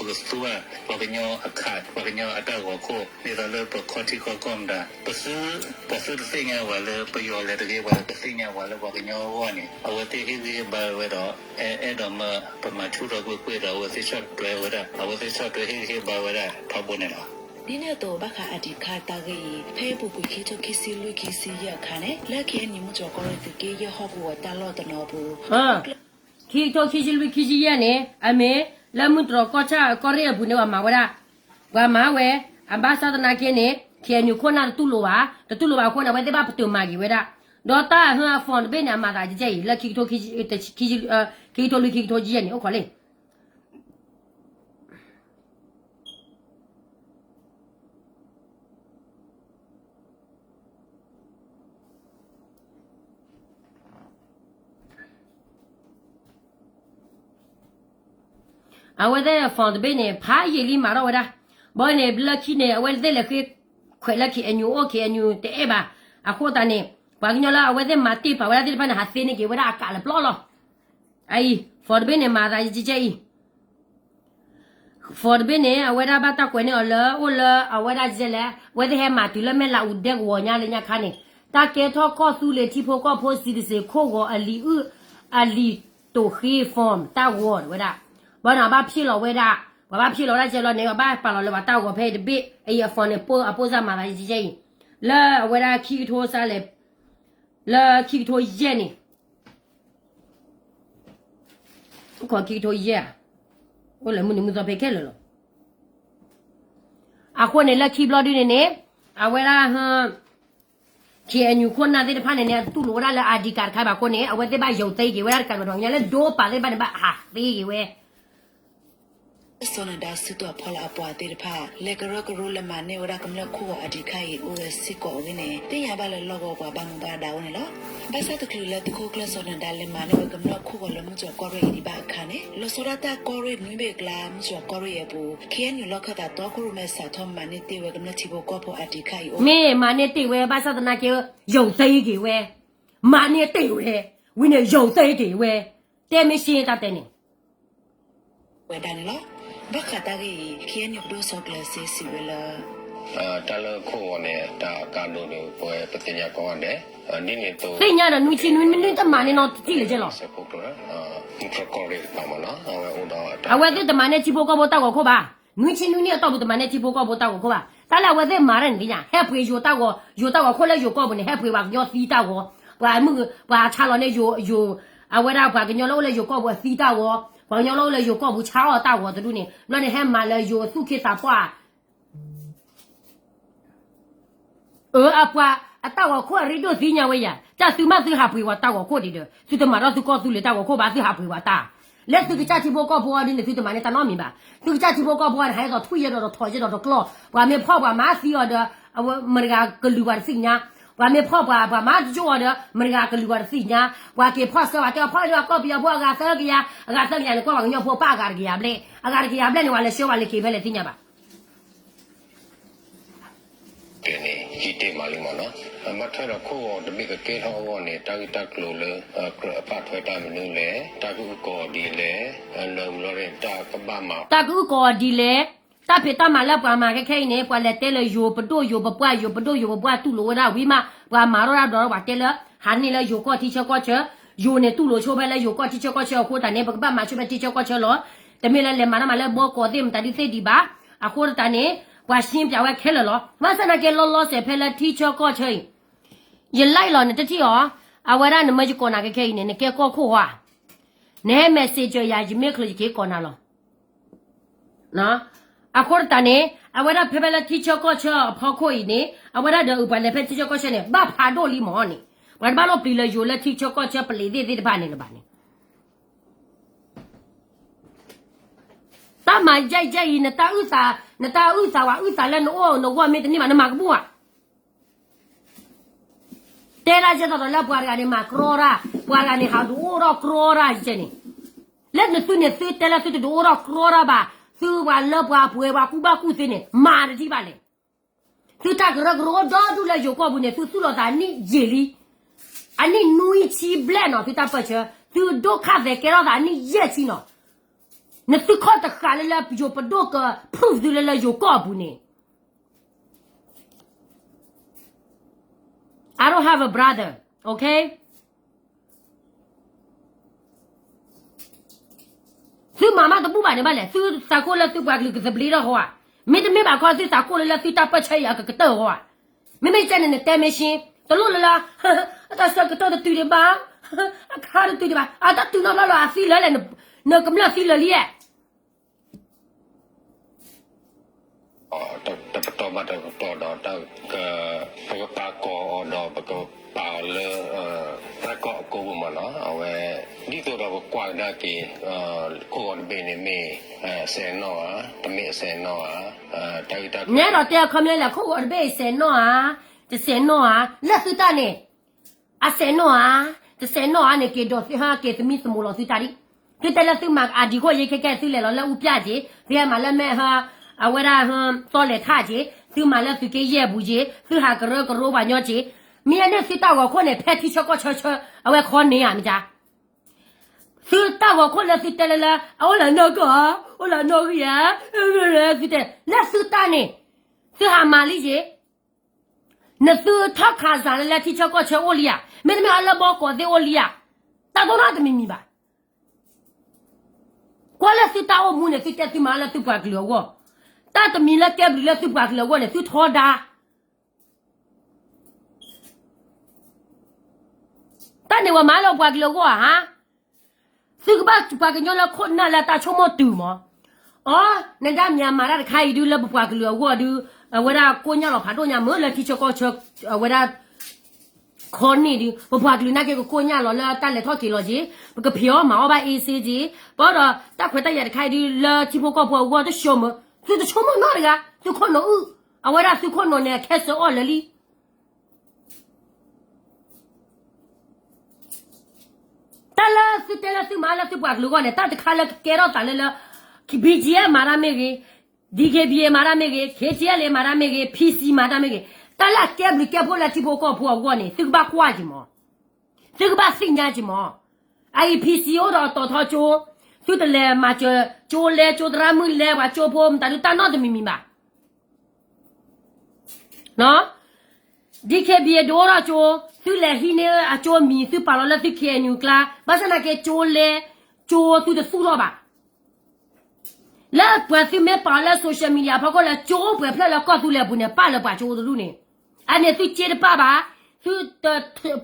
ปกติว่าปกติอากาศปกติอากาศหัวโคนี่เราเริ่มปกติข้อก้มได้ปซื้อสิ่งเงี้ยว่าเลยประโยชน์เลยตะกี้ว่าสิ่งเงี้ยว่าเลยปกติว่านี่เอาไว้ที่ที่บาร์ไว้ดอกดอกมาประมาณชุดเราคุยเราเอาไว้ที่ชอบตัวไว้ได้เอาไว้ที่ชอบตัวที่บาร์ไว้ได้พอบนเนี่ยหรอဒီနေ့တော့ဘာခါအဒီခါတာကြီးဖေးပူပူခိချခိစီလူခိစီရခါနဲ့လက်ခဲညီမကျော်ကောရတဲ့ကေရဟောဘူးတာလောတနော်ဘူးခိတိုခိစီလူခိစီရနဲ့အမေလမှုတော်ကောချာကောရဲဘူးနေဝမှာဝရဝမှာဝဲအဘာသာဒနာကင်းနဲ့ခေညုခွနာတူလိုပါတူလိုပါခွနာဝဲတဲ့ဘာပတူမာကြီးဝဲတာဒေါ်တာဟန်ဖွန်ဘေးနာမာတာကြည်လက်ခိတိုခိတိုလူခိတိုကြီးရနေဟုတ်ခေါ်လေအဝဲတဲ့ဖွန်ဘေးနဲ့ဖားရည်လီမာတော့ဝဲတာဘောနေဘလက်ခိနဲ့အဝဲတဲ့လက်ခိခွဲလက်ခိအညူโอเคအညူတဲ့ပါအခုတန်းနေဘာကညလာအဝဲတဲ့မာတိပါဝဲတဲ့ဖန်ဟာစင်းနေကေဝဲတာကလပလောလောအိဖွန်ဘေးနဲ့မာတာကြီးကြီးဖွန်ဘေးနဲ့အဝဲတာဘာတာကွနဲ့အလောအလောအဝဲတာကျလဲဝဲတဲ့ဟဲမာတူလမဲလာဦးတဲ့ဝညာလညာခါနေတာကေထောကောဆူလေတီဖိုကောဖိုစီဒီစေခိုကိုအလီတိုခေဖွန်တာဝေါ်ဝဲတာဘာနာဘာဖြစ်လို့ဝဲတာဘာဖြစ်လို့လဲကျလို့နေဘာပါလို့လဲဘာတောက်ကိုဖဲတပိအေးဖုန်းနဲ့ပို့အပိုးစားမှာလာကြီးကြီးလာဝဲတာခီထိုးစားလေလာခီထိုးရဲနေခေါ်ခီထိုးရဲဟိုလေမင်းမဖဲခဲလို့အခုနဲ့လက်ခီဘလော့ဒီနေအဝဲတာဟမ်ချေညူခွန်းနာတဲ့ဖာနေနေတူလို့ရလာအာဒီကာခါပါကိုနေအဝဲတဲ့ဘာရုပ်သိကြီးဝဲတာကံတော့ညာလဲဒိုးပါလေဘာနေဘာဟာသေးကြီးဝဲစောနဒါစစ်တော့ဖလာပွားတဲ့ဖာလက်ကရကရလမနဲ့ဝရကမလခုအဒီခိုင်ဦးရစစ်ကောဝင်းနေတင်ရပါလေလောကောပွားဘန်ဘာဒါဝင်နော်ဘာသာတကလူလက်တခုကလစောနဒါလမနဲ့ဝကမလခုကလမှုကျော်ကောရဒီဘာခါနဲ့လောစောရတာကောရနွေဘေကလာမှုကျော်ကောရရဘူးခဲညလောခတာတော့ခုရမဲစာထုံးမနဲ့တေဝကမလချီဘောကောဖို့အဒီခိုင်ဦးမေမနဲ့တေဝဘာသာတနာကေရုပ်သိကြီးဝဲမနဲ့တေဝဲဝင်းနေရုပ်သိကြီးဝဲတဲမရှိတာတဲ့နေဝဲဒါနော်ဘာခတာကြီးခဲညဒိုဆောကလစီစီဝလာတာလခိုနဲ့တာကာလိုလိုပွဲပတိညာကောနဲ့နိနေတော့သိညာတော့နူချီနူမင်းတမနဲ့တော့ကြည့်လေကြလောဆက်ဖို့တော့အင်ထရကောရီပါမလားအဝဲဦးတော့အဝဲတဲ့တမနဲ့ချီဖို့ကောဘောတောက်ကိုခေါ်ပါနူချီနူနဲ့တော့တမနဲ့ချီဖို့ကောဘောတောက်ကိုခေါ်ပါတာလာဝဲတဲ့မာရန်ဒီညာဟဲ့ဖွေယူတောက်ကိုခေါ်လဲယူကောဘနဲ့ဟဲ့ဖွေပါညောစီတောက်ကိုဘာမှုဘာချလောနဲ့ယူအဝဲတော့ဘာကညောလို့လဲယူကောဘောစီတောက်ကိုဘာညောလို့လဲယူကောဘူးချာတော့တောက်ကိုတူနေလောနဲ့ဟဲ့မာလဲယူစုခိတာပွားအပွားအတောက်ကိုရီဒိုစီညာဝဲရကြသူမသူဟာဖွေဝတောက်ကိုဒီတယ်သူတမတော့သူကောသူလေတောက်ကိုဘာသူဟာဖွေဝတာလက်သူကချချီဘောကောဘောဒီနေသူတမနဲ့တနော်မြင်ပါသူကချချီဘောကောဘောဟဲတော့ထွေရတော့ထော်ရတော့ကလောဘာမေဖောက်ပါမစီရတော့မရကလူပါစိညာဘာမေဖောက်ပါဘာမကြိုးတော့မရကလူပါစိညာဘာကေဖောက်ဆောတော့ဖောက်တော့ကောပြဘောကသကရအကသကရကိုဘာညောဖောပါကရဘလေအကရဘလေနေဝါလေရှောဝါလေကေဘလေသိညာပါဒီနေ့ဒီတေမာလီမနော်မထရခိုတမိကကေဟောဝနေတာဂီတာကလိုလေအဖတ်ထွေတာမနူလေတာကူကောဒီလေလုံလောရတာကဘာမတာကူကောဒီလေတာဖေတာမလာပွားမှာခဲနေပွာလက်တဲလေယိုပတိုယိုပပွားယိုပတိုယိုပပွားတူလိုရဝီမပွာမာရတော့ဝတဲလေဟာနေလေယိုကောတီချောကောချေယိုနေတူလိုချိုပဲလေယိုကောတီချောကောချေခိုတာနေပကဘာမချိုပဲတီချောကောချေလောတမေလေမာနမလေဘောကောတိမတဒီစေဒီပါအခုတနေဝါရှင်းပြဝဲခဲလောမဆနာကေလောလောစေဖဲလေတီချောကောချေရလိုက်လောနေတတိယောအဝရနမကြီးကောနာခဲခဲနေကေကောခိုဟာနဲမက်ဆေ့ချ်ယာဂျီမေခလကြီးကောနာလောနော်အခုတနေအဝရဖဲဖဲလေတီချောကောချေဖောက်ခိုနေအဝရဒဥပလေဖဲတီချောကောချေနေဘာဖာဒိုလီမောနေဘာဘာလို့ပလီလေယိုလေတီချောကောချေပလီဒီဒီဘာနေလဘာနေ ta mà dạy nè ta ư sa lên nó qua mấy tên mà nó mặc bùa thế ra cho tao là bùa cái này mà crora bùa cái này hao đủ ro crora chứ này lên nó suy thế là suy đủ ro crora ba suy qua lớp qua cu thế này mà đi ba này suy ta cái ro đó đủ là vô qua bùa này suy lo ta ni jelly anh ni nuôi chi blend nó suy ta phải chứ suy đồ cà phê cái đó ta ni dễ chi nó nè suy khó ta khá là vô bắt đồ cái proof đủ là vô qua bùa này I don't have a brother, okay? Sư mama to bu ba ne ba le, sư sa ko la sư ba lu ke se bli da ho a. Me de me ba ko sư sa ko la sư ta pa chai ya ke te ho a. Me me chen ne te me shin, to lo la, ta sa ke to de tu de ba. A kha de tu de ba. A ta tu no la la si le le ne kam la si le li e. ต่อมาต่อดอตก็ปากกอดอปากปาเลปากกอกูมาเนาะเอาไว้นี่ตัวเรากว่าได้กี่โคกอนเบนเมเซนอตเมเซนอตายตา เนี่ยเราเตียคำเลยละเขาบอกเบสเซนโนอ่ะจะเซนโนอ่ะแล้วสุดท้ายเนี่ยอ่ะเซนโนอ่ะจะเซนโนอ่ะเนี่ยเกดอสิฮะเกสมิสมูลสุดท้ายคือแต่ละสิ่งมาอดีก็ยังแค่สิ่งเลยแล้วอุปยาจีเรียมาแล้วแม่ฮะเอาเวลาฮะตอนเล็กท่าจีสิ่งมาแล้วสิ่งเกี่ยบุจีสิ่งหากระโรบานยอจีมีอันนี้สิ่งต่างคนเนี่ยแพทย์ที่ชอบก็ชอบเอาไว้คนนี้อ่ะมิจ้าสิ่งต่างคนแล้วสิ่งแต่ละเอาละนกอ่ะเอาละนกยะสิ่งแต่แล้วสิ่งต่างเนี่ยสิ่งหามาลิจีนั่นสิ่งทักขาซาแล้วที่ชอบก็ชอบโอเลียไม่ได้อะไรบอกก็ได้โอเลียแต่ตอนนั้นไม่มีบ้าก็แล้วสิ่งต่างว่ามูเนี่ยสิ่งแต่สิ่งมาแล้วสิ่งปากเหลือวะแต่ตมีแล้วแกบแล้วสิ่งปากเหลือวะเนี่ยสิ่งทอดาแต่เนี่ยว่ามาแล้วปากเหลือวะฮะสิ่งบ้าปากเหลือแล้วคนน่ะแล้วตาชมตู่มั้งอ๋อนั่นได้มีมาแล้วใครดูแล้วปากเหลือวะดูเวลาคนเนี่ยเราผ่านตัวเนี่ยเมื่อแล้วที่ชก็ชเวลาคนนี่ดิปากเหลือนั่นก็คนเนี่ยเราแล้วแต่เลยทอดกี่หรอจีมันก็เพียวมาเอาไปเอซีจีเพราะเราแต่คนแต่อยากใครดูแล้วที่พวกก็พวกว่าจะชมคือจะชมน้อยเลยอะทุกคนน้อยเอาเวลาทุกคนน้อยเนี่ยแค่สอนเลยแต่ละสุดแต่ละสุดมาแล้วสุดปากเหลือเนี่ยแต่ข้าเลยแกเราแต่ละकि बीजीए मारा में गे डीकेबीए मारा में गे केजीएल मारा में गे पीसी मारा में गे तला केबल के बोला चिबो को भो वो ने सिगबा क्वा जी मो सिगबा सिन्या जी मो आई पीसी ओ तो जो सु de le ma जो ले जो dra mu le wa जो भो म ta no de mi ba no डीकेबीए दोरा जो सु le hi ne a जो mi सु pa lo le सु के न्यू क्ला ba sa na के जो le जो सु de su lo baแล้วเปิดซิเมปาแล้วโซเชียลมีเดียพอก็แล้วโจ้เปิดเพลแล้วก็ดูแลบุญเนี่ยป้าแล้วป้าโจ้ดูเนี่ยอันนี้สุดเจดป้าบ้าสุด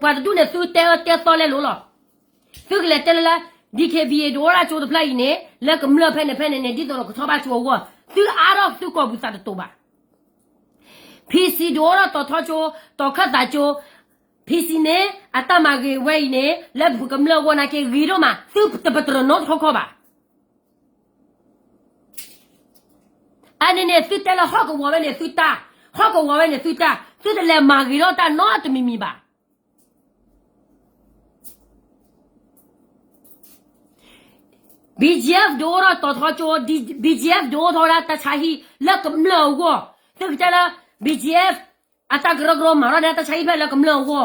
ป้าดูเนี่ยสุดเตะตอนเลยรู้หรอสุดเลยเตะละดีเคบีดูว่าโจ้ดูเพลย์เนี่ยแล้วก็มือเพนเนี่ยดิตัวเราก็ชอบบ้าโจ้ว่าสุดอารมณ์สุดก็บุษาตัวบ้าพีซีดูว่าตัวท้อโจ้ตัวขัดตาโจ้พีซีเนี่ยอัตมาเกวเนี่ยแล้วบุกมือว่านักเกวีโรมาสุดตะปัตรโนดข้อบ้าอันนี้เนี่ยสุดแต่ละข้อก็ว่าเนี่ยสุดตาข้อก็ว่าเนี่ยสุดตาสุดแต่ละมากี่รอบตาโน้ตมีบ้าBGF ดูเราต่อท้อโจ BGF ดูเราตาชาฮีแล้วก็ไม่เล่าว่าสุดแต่ละ BGF อัตากรกรมาเราเนี่ยตาชาฮีไปแล้วก็ไม่เล่าว่า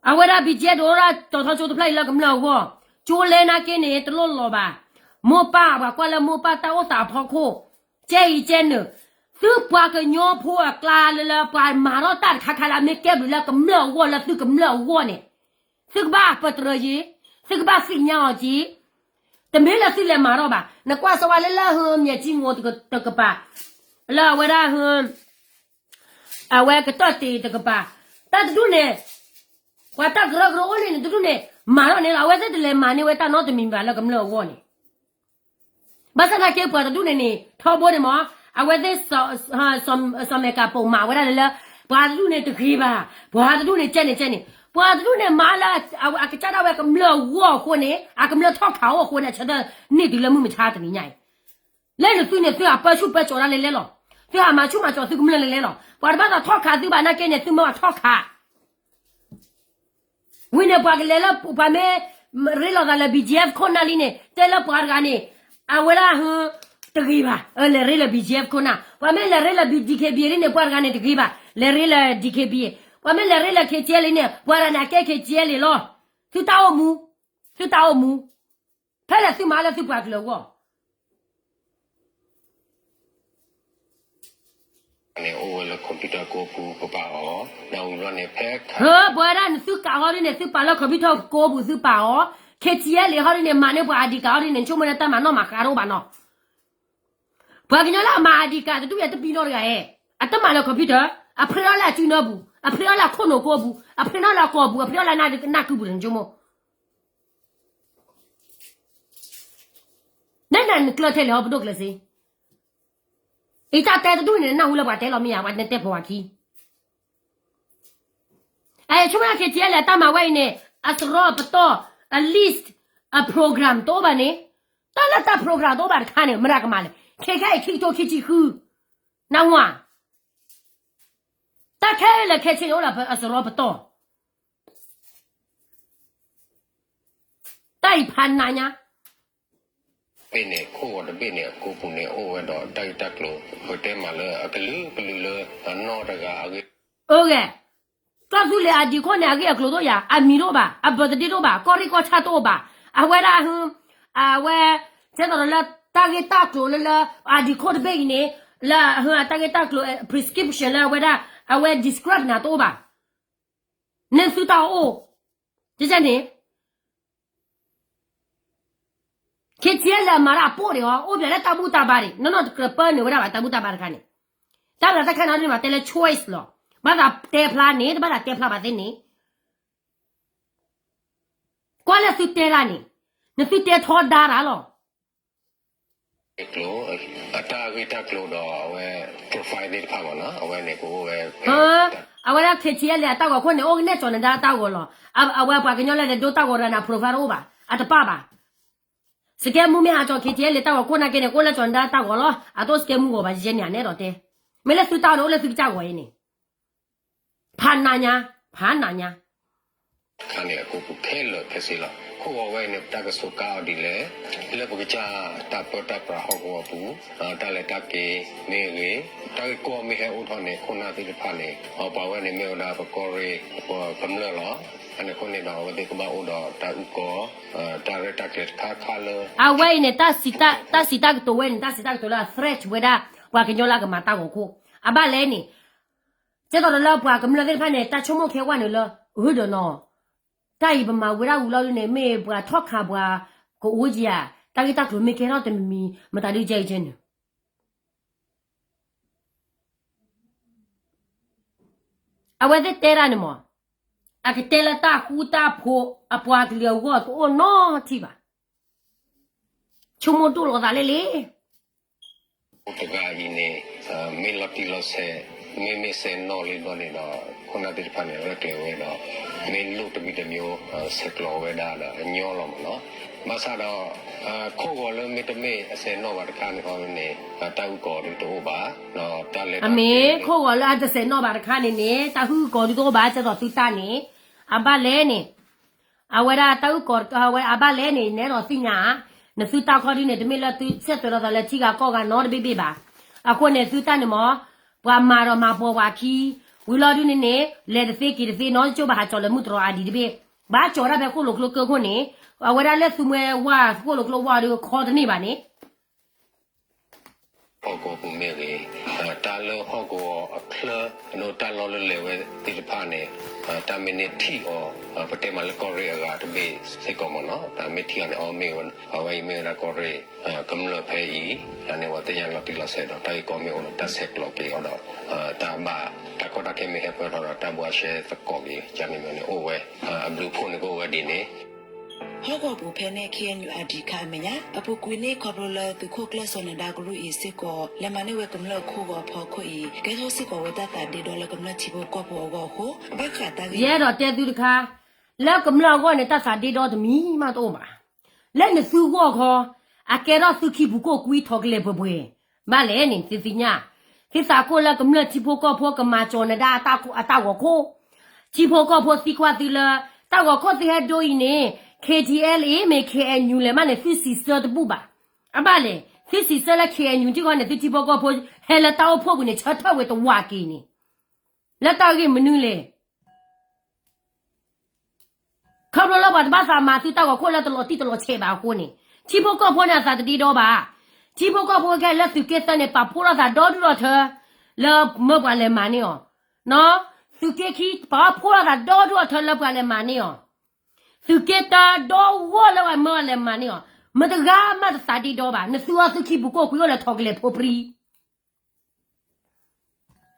เอาเวลา BGF ดูเราต่อท้อโจตัวเพลย์แล้วก็ไม่เล่าว่าโจเลน่าเกเนี่ยตลอดเลยบ้าโมป้าบ้ากว่าแล้วโมป้าตาโอตาพอโคเจ๊เจนเนี่ยซื้อปลากระโยพวกกลาเลยละปลามาเราตัดขาลาไม่เก็บเลยแล้วก็เมื่อวัวแล้วซื้อกับเมื่อวัวเนี่ยซื้อบ้าปัตรยีซื้อบ้าสิ่งยาวจีแต่ไม่ละซื้อเลยมาเราบ้านักว่าสวรรค์ละเฮิมเนี่ยจีงวตะกบ้าแล้วเวลาเฮิมเอาไว้ก็ตัดตีตะกบ้าแต่ดูเนี่ยว่าตากระกระโอเลยดูเนี่ยมาเราเนี่ยเอาไว้จะเลยมาเนี่ยไว้ตาโน้ตมีบ้าแล้วก็เมื่อวัวเนี่ยบาสนาเก็บกว่าจะดูเนี่ยท้อบ่เนี่ยมั้งเอาไว้ได้สมัยกับปุ่มมาไว้ได้เลยบาดูเนี่ยตะกี้บ้าบาดูเนี่ยเจนเนี่ยบาดูเนี่ยมาละเอาอากาศเอาไว้กับเมื่อวัวคนเนี่ยอากาศเมื่อท้อเขาคนเนี่ยฉันนี่ดูแล้วมึงไม่ช้าแต่นี่ไง လဲနေသူနေသူအပတ်စုပတ်ကြော်လာလဲလောသူအမချုမကြော်သူကမလဲလောဘာဘာတော့ထောက်ခါသူဘာနာကဲနေသူမထောက်ခါဝင်းနေပါကလဲလောပမဲရေလောကလည်း BGF ခွန်နာလီနေတဲလပါကနေအဝလာဟတကြီးပါလေရေလ BGF ခွန်နာပမဲလေရေလ DKB ရင်းနေပါကနေတကြီးပါလေရေလ DKB ပမဲလေရေလခေချဲလေးနေဝရနာကဲခေချဲလေးလောသူတောက်မူဖဲလေသူမလာသူပါကလော နေအိုဝဲလကွန်ပျူတာကိုပူပပါအောနောင်ရနေဖက်ခါ ဘွာရန်သူကာဟောရင်းနဲ့သူပါလောက်ခပီတော့ကိုဘူးသူပါအောခေချီရလေဟောရင်းနဲ့မနဲ့ဘွာအဒီကာဟောရင်းနဲ့ချုံမနဲ့တမနော်မခါတော့ပါနော်ဘွာကညလာမအဒီကာတူရတပီတော့ရရဲ့အတမလောက်ခပီတော့အဖရလာကျူနော်ဘူးအဖရလာခွနိုကိုဘူးအဖရလာကောဘူးအဖရလာနာကူဘူးညမို့နဲ့ကလထဲလေဟောဘဒုကလစီอีตาแต่တူနေနောက်လောက်ပါတဲလို့မရပါနဲ့တက်ဘွာခီချုံမခေချီရလေတမဝိုင်းနဲ့အစရောပတော့ at least a program တော့ပါနဲ့တလတာ program တော့ပါခါနေမရကမလဲခေခိုင်ခိတိုခိချီခူနောက်ဝါတခဲလေခေချီရောလာအစရောပတော့တိုင်ဖန်နာညာ เป็นเนี่ยโคตรเป็นเนี่ยกูปุ่นเนี่ยโอ้ยดอกได้ตักโลเปิดเต็มมาเลยกลือกลือเลยนอตะกาเอ้ย โอเคก็คือเลยอดีคนเนี่ยก็กลัวตัวอย่างอามีโรบะอาบดดีโรบะก็ริโกชาโตบะอาเวลาอาเวเจ้าตัวละตาเกตากลัวละอดีคนเบงเนี่ยละตาเกตากลัว prescription ละเวลาอาเว describe นะตัวบะนั่นสุดท้ายโอ้จะเช่นนี้คิดเสียละมาละปวดเลยโอ้เดี๋ยวแล้วตาบูตาบารีนั่นน่ะกระเปิ้ลเนี่ยเวลาตาบูตาบารีกันเนี่ยตาละตาแค่นั้นเนี่ยมาแต่ละ choice หรอบ้าแต่เตะพลานี่บ้าแต่เตะพลาแบบนี้กว่าแล้วสุดเตะละนี่นั่นสุดเตะทอดดาราหรอ กลัวอัตราคือตักโลดอกเว้ยโปรไฟล์นี่พามาเนาะเอาไว้เนี่ยกูเว้ย เอาเวลาคิดเสียละตาว่าคนเนี่ยโอ้เนี่ยจอนันดาตาว่าหรอเอาเวลาปากกันย้อนเลยดูตาว่านะ profile โอ้บ่าอัตป้าบ่าสแกมมูไม่หาจอคิดเสียเลยตาว่าคนนั้นเนี่ยคนละจอนันดาตาว่าหรออ่ะตัวสแกมมูว่าบ่าเจเนี่ยเนี่ยดอกเตะไม่เลยสุดตาโน้เลยสุดจ้าว่านี่ผ่านนาญาคันเนี่ยกูแค่เลยแค่สิละกูเอาไว้เนี่ยตากสุกาดีเลยแล้วกูจะตาเปิดตาปลาหอกว่าปูตาเลยตาเกเนี่ยเลยตากูไม่ให้อุทธรณ์เนี่ยคนน่าที่จะผ่านเนี่ยเอาไปไว้ในเมลดาปกอรีกำเนิดหรออันนี้คนเนี่ยเราวันนี้ก็มาอุดรตาอุกอตาเลยตาเกตค่าเลยเอาไว้เนี่ยตาสิตาตัวเว้นตาสิตาตัวละ fresh เวลาว่ากันย้อนละกันมาตาของกูอ่ะบ้านเลยนี่เจ้าตัวละว่ากันเลยผ่านเนี่ยตาชั่วโมงแค่วันเนี่ยเลยเดี๋ยวเนาะตาอีบมาเวลาเราเนี่ยไม่ว่าทอกขาว่าก็อุ้ยอ่ะตากีตาตัวไม่แค่เราแต่มีมาตาดีใจจริงเอาไว้ได้เตะอะไรมั้งอะก็เตะละตาคูตาโพอะปวาเกลียวก็โอ้น้อที่บ่ชั่วโมงตัวเราตาเลยอุตกาอีเนี่ยไม่ลับที่เราเสไม่เซนนอลินนี่เนาะคนน่าจะผ่านเนี่ยรักเลยเว้ยเนาะไม่รู้ตัวมีแต่မျိုးเสกโลเวดาละညောလို့เนาะมาซาတော့ခိုးကောလည်းไม่แต่ไม่เซนนอว่าตะคานี่เขาเนี่ยตาอุกอดิโตบาเนาะตาเลอเมခိုးကောလည်းအတစေနော်ပါတခါနေနေတဟုကောဒီတော့ဘာကျတော့သူတနေအဘလဲနေအဝရတဟုကောအဝအဘလဲနေနေတော့သိညာနစုတာခေါ်ဒီနေတမေလာသူဆက်တော်လည်းချီကကောကနော်တပိပိပါအခုနေသူတနေမောဘွာမာတော့မှာပေါ်ပါခီဝီလာဒူနေနေလေတဖေးကီတဖေးနော်ချိုးပါချော်လည်းမှုတော်အဒီတပိဘာချော်ရပဲကိုလိုကလိုကိုနေအဝရလည်းသူမဲဝါကိုလိုကလိုဝါဒီခေါ်တနေပါနေဟောကိုပုံမဲ့လေတာလောဟောကိုအခလနိုတာလောလေဝဲတိတဖာနေတာမီနီတီအောပတေမလကောရီယာတဘေစေကောမနော်တာမီတီအနေအောမေဝန်အဝိမေနာကောရီကမ္လဖေးအနေဝတရလပိလဆေတော့တိုင်ကောမေဝန်တဆက်လောကေအောတော့တာဘာတကောတာကေမေဟပတော့တာဘွာရှဲသကောကြီးဂျာမီမနေအိုဝဲအဘလူဖုန်ကိုဝဲဒီနေဟောကောဘူဖဲနေခင်းယူအဒီခါမညာအပုကွေနေခေါပလိုလာသူခိုကလဆနဒါဂလူအီစစ်ကောလမနေဝဲကမလခိုကောဖော်ခွေကဲဆိုစစ်ကောဝဲတတာဒီဒေါ်လကမလချီဘောကောဘောကောဟိုဘခတာရဲတော့တဲသူတခါလက်ကမလောက်ကောနဲ့တတ်စာဒီတော့သမီးမတော့ပါလက်နဲ့သူကောခေါ်阿给了苏起不过鬼头个来不不，马来人是是呀，是啥过了咁了起坡高坡咁嘛做呢哒大我哭，起坡高坡西瓜子了，大我哭是还多一呢 ，KTL 没 KNU 了嘛呢是四十的不吧？啊马来，是四十了 KNU 这个呢是起坡高坡，还了大我坡个呢车头位都挖给呢，那大个没弄嘞。考了老板把啥嘛就大我哭了都落地都落车吧过呢。起坡高坡呢啥子地道吧？起坡高坡开了就给上呢把坡了啥倒住了车，了没管来买呢哦，喏，就给去把坡了啥倒住了车了管来买呢哦，就给他倒我了还没来买呢哦，没得干嘛的啥地道吧？那说是起不过回来讨个来破皮，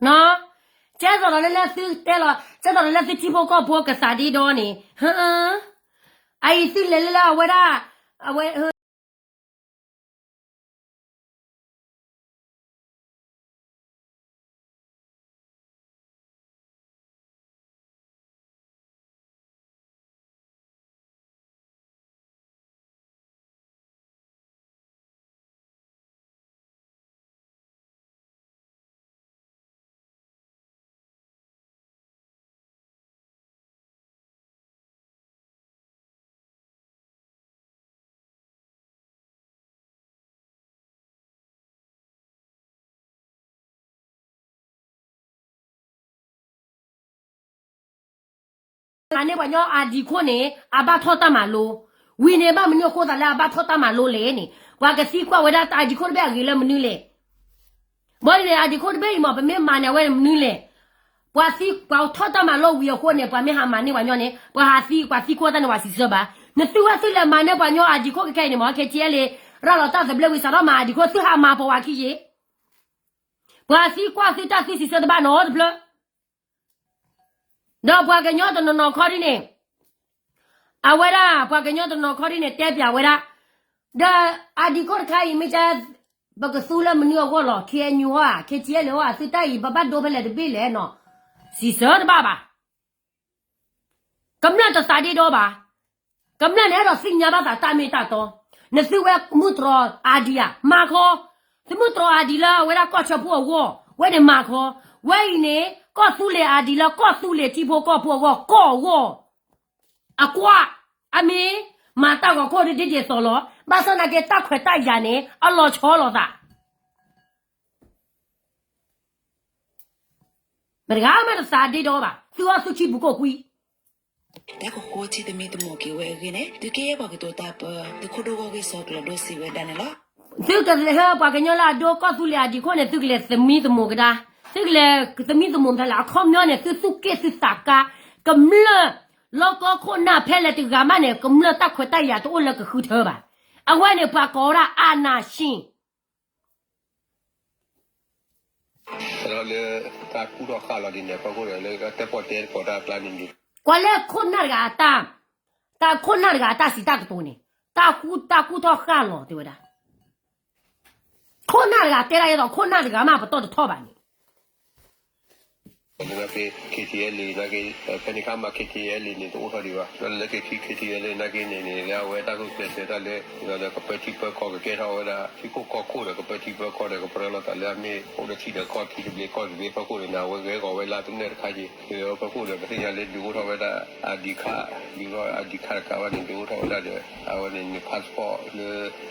喏，这着了那是对了，这着了那是起坡高坡个啥地道呢？哎，是来了我啦，我。俺那玩意阿弟可呢，阿爸拖大马路，为呢把门要过得来，阿爸拖大马路来呢，我个西瓜为了阿弟可不要给了门嘞，我呢阿弟可不要嘛，不没买呢为了门嘞，我西瓜拖大马路为要过呢，我没还买呢玩意呢，我还西瓜的呢我是说吧，那对我是了买呢玩意阿弟可开呢嘛，开接嘞，让老大是不为啥了嘛，阿弟可是还买不完去耶，我西瓜是大是说的吧，孬的不了。那不个鸟都能考的呢，啊为啦，不个鸟都能考的呢，代表为啦，那阿弟哥开没在，不个苏了没鸟过了，开牛啊，开接了啊，是大姨爸爸多回来的背来呢，是说的爸爸，咁样就啥地多吧，咁样来到新疆把啥大没大多，那是为木头阿弟啊，马科，是木头阿弟了，为了搞车破我，为了马科，为呢。告诉你阿弟了，告诉你鸡婆告婆我告我，阿瓜阿妹马大我告的这些说了，马上那个大块大眼呢，阿老吵了噻，没得俺们的啥地道吧，主要是去不过贵。但个火气的没得莫给为个呢，就给把个多大不，就可多个少个多是为单的了。这个是把个鸟拉多告诉你阿弟，可能这个来是没得么个的。这个嘞，这米子木头啦，靠苗呢，是苏给是啥个？咁了，老高可拿拍了这个嘛呢？咁了大块大牙都那个后头吧？啊，我呢把搞了阿那心。然后呢，他顾到看了的呢，包括那个在跑店跑到planning的。过来可那个大可那个大是大个多呢？大顾到看了，对不对？可那个带来一道，可那个嘛不到的套吧呢？那个 KTL 那个本地看嘛 KTL 呢都好的吧，那个 KTL 那个呢，然后他个是他嘞，那个不提不考个介绍的，提个考苦的个不提不考的个不然了，他嘞没或者提的考提的没考的没不考的那我个个为了东那开的，不考的个是要嘞ดู他为了阿迪卡，你说阿迪卡个话你ดู他为了的，啊我呢 passport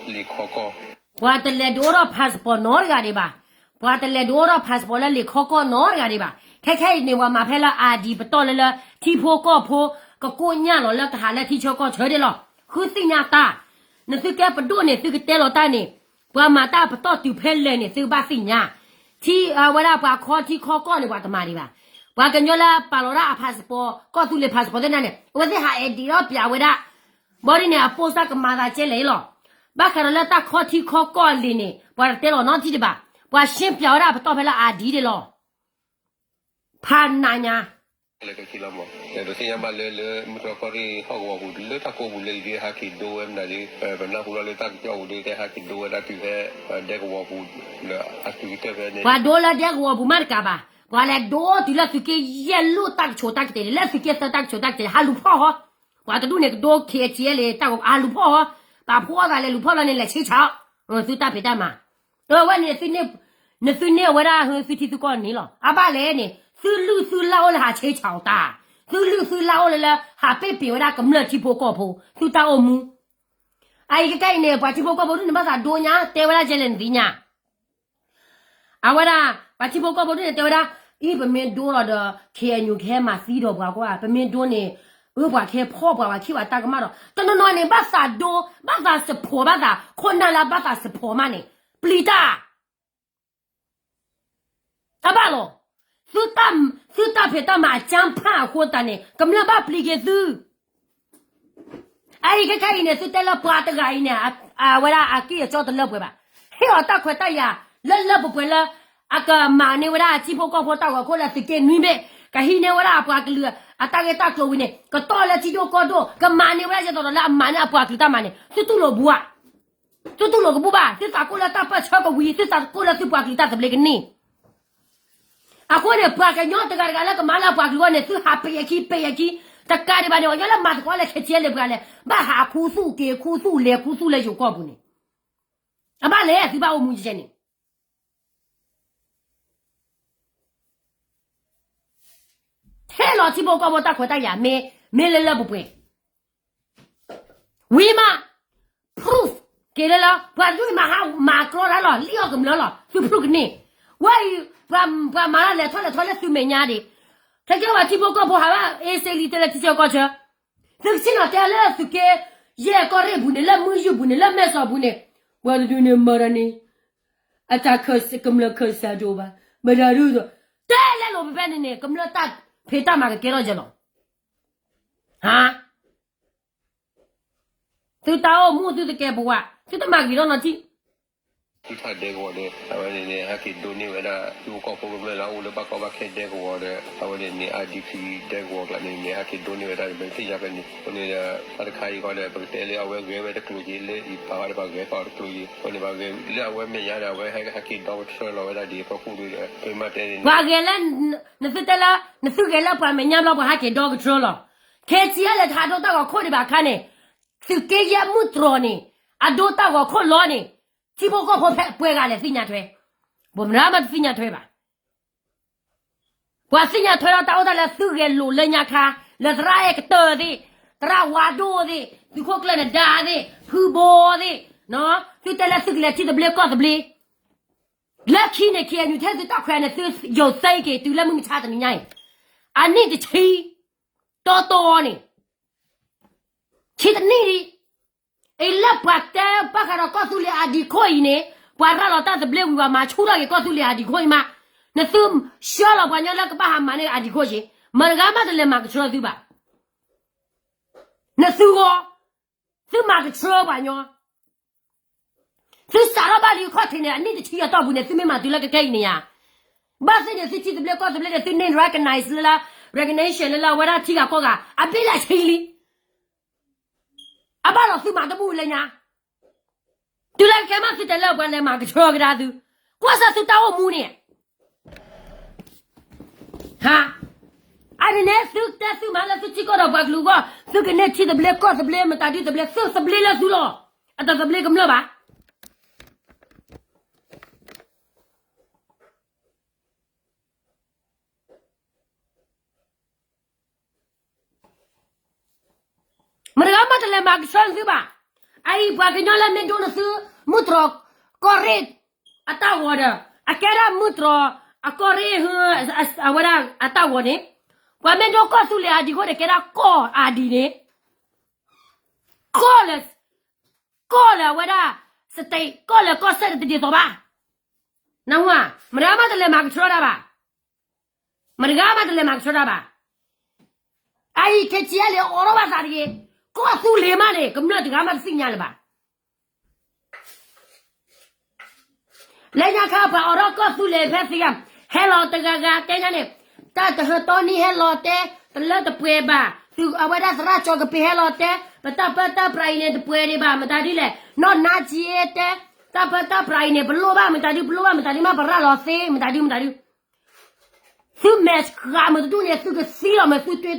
哩考考。我的来多少 passport 哪个的吧？我的来多少 passport 了哩考考哪个的吧？开你我马拍了阿弟不到了，提坡高坡个过年了，个下来提车高车的了，后生伢大，那是该不多呢，这个带老大呢，我马大不到就拍了呢，这个把生伢，提我啦把考提考高呢，我他妈的吧，我跟着啦把老大 passport 告诉你 passport 在哪里，我在下阿弟了别为啦，我的呢报啥个马大进来了，把看到了大考提考高的呢，我带老哪提的吧，我先表达不到拍了阿弟的了。潘那呀，เลยก็คิดแล้วมั้งแต่ตัวที่ยังมาเลยมันก็รีเขาบอกว่าเลยถ้าโกบุเลยที่หากินดูเอ็มนั่นเลยเป็นนักบุรุษเลยถ้าเจ้าเลยที่หากินดูนั่นคือแค่เด็กว่าบุเลยอาชีพเท่านี้ว่าโดนละเด็กว่าบุมาร์กับว่าแล้วโดนที่ละสุกี้ยันลูตักโชตักเตะแล้วสุกี้ตักโชตักเตะฮัลโหลพ่อว่าตัวเนี่ยโดนเคเชียเลยตักฮัลโหลพ่อป打破了嘞，路破了嘞来切草，是打别的嘛。我呢是呢我啦是提出过你了，阿爸来呢是老了还切草的，是老了还被别人咁了提破过破，是打我们。哎，一个概念，把提破过破你把啥多呢？带回来接人的呢？啊，我啦把提破过破你带回来，一本面多了的开牛开嘛，谁都不管，本面多呢。我把开破把去把打个嘛了，等到那年把啥多，把啥是破把啥，困难了把啥是破嘛呢？不理他，阿爸咯，是打牌打麻将怕火的呢，咁样把不理解是，哎，一个开呢是带了八的个呢，我啦阿给找的了不吧？嘿，我打快打呀，了不了，阿个马呢我啦只不过我打过来是给女的。cái hình này là apa cái lừa, ta cái ta câu này, cái to là chỉ do có đó, cái mà này là chỉ đó là mà này apa cái ta mà này, tu lo bua, tu lo cái bua, tu ta cô là ta phải cho cái gì, tu ta cô là tu apa cái ta tập lấy cái này, aku này apa cái nhau, ta cái là cái mà là apa cái này, tu happy cái, ta cái này bao nhiêu là mà có là cái chuyện này cái, bà hạ khu su cái khu su lấy chỗ có bún này, bà lấy thì bao nhiêu chuyện này. Thế là chỉ bảo có ta khỏe ta nhà mẹ lên bụng bể, vì mà proof cái đó là và rồi mà có là lo liều cầm lo tôi proof cái này, vậy và mà là thôi là tôi mẹ nhà đi, thế cái mà chỉ bảo có hả AC đi tới là chỉ cho có chứ, thực sự là thế là sự cái gì có rẻ bún là mua gì bún là mẹ sao bún này, và tôi nên mở ra này, ta khơi cầm là khơi sao đâu ba, mà ra rồi, thế là lo bên này cầm là ta phải ta mà cái kia rồi chứ hả? Từ tao mua từ cái bùa, từ tao mà cái đó nó chi? Thì thay để gọi đấy, tao này này hay cái đồ này là yêu cầu của mình là u là bắt có cái để gọi đấy, tao này này IDP để gọi là này hay cái đồ này là bên phía cái này, này là phải khai gọi là bên phía là ở cái bên cái gì là đi vào cái cái vào cái gì, này vào cái là ở bên nhà là hay cái đồ chơi là là đi vào khu đấy, cái mà cái vào cái là nó sẽ cái là vào bên nhà là vào cái đồ chơi là, cái gì là thà đồ tao có khôi để bà khai này, sự cái gì muốn tròn này, đồ tao có khôi lo này. Chỉ bảo có phải bơi ra là xin nhà thuê, bổn ra mà xin nhà thuê bà, qua xin nhà thuê là tao là sự cái lù lên nhà kha, là ra cái tờ gì, ra hoa đô gì, thì khóc lên là đá gì, hư bò gì, nó, thì ta là sự cái chỉ tập lê có tập lê, là khi này kia như thế thì tao khuyên là sự dầu xây cái từ là mình cha tao nhảy, anh này thì chi, to này, chi tao này đi. Ella patta pakara ko tu le adi khoi ne para lo ta ble wa ma chura ke ko tu le adi khoi ma na tum shala ba nya la ka ba ha ma ne adi khoi shi ma ga ma de le ma ka chura tu ba na su go su ma ka chura ba nya su sa ra ba li kho thi ne ni de chi ya to bu ne su me ma tu la ka kai ne ya ba se ne su chi de ble ko de ble de su ne recognize la recognition la wa ra chi ka ko ga a bi la chi li à ba lo sư mà nó bùi lên nha, từ lần cái mà sư tới lâu quan này mà cái chơi cái ra từ, qua sao sư tao mua nè, hả? Anh này sư mà là sư chỉ có đầu bạc lúa, sư cái này chỉ tập lê có tập lê mà ta đi tập lê sư tập lê là sư lo, anh ta tập lê cầm lơ ba. Mereka mah telah maksan sih ba, ai pakai nyala mendona sih mutro korek atau ada, akhirnya mutro korek awara atau ada, gua mendo kau sulit adi gua kira kau adi ni, kau lah awara stay kau lah kau sedih di tu ba, nampak mereka mah telah maksan ba, mereka mah telah maksan ba, ai kecil le orang bahasa dia. Có su lê mà này, cầm lợn thì gắm ăn xin nhà là bà. Lấy nhà khá bà ở đó có su lê phép gì à? Hello tờ gà tên này, ta tờ hơi to ni hello tê, tờ lợn tờ bùi bà. Từ ở đây ra cho cái bì hello tê, bà ta brai này tờ bùi đi bà, mà ta đi lệ, nó nát chi tê, ta brai này bà lô bà, mà ta đi mà bà ra lò xê, mà ta đi. Sư mẹ khá mà tôi này sư cái xí là mà sư tuyệt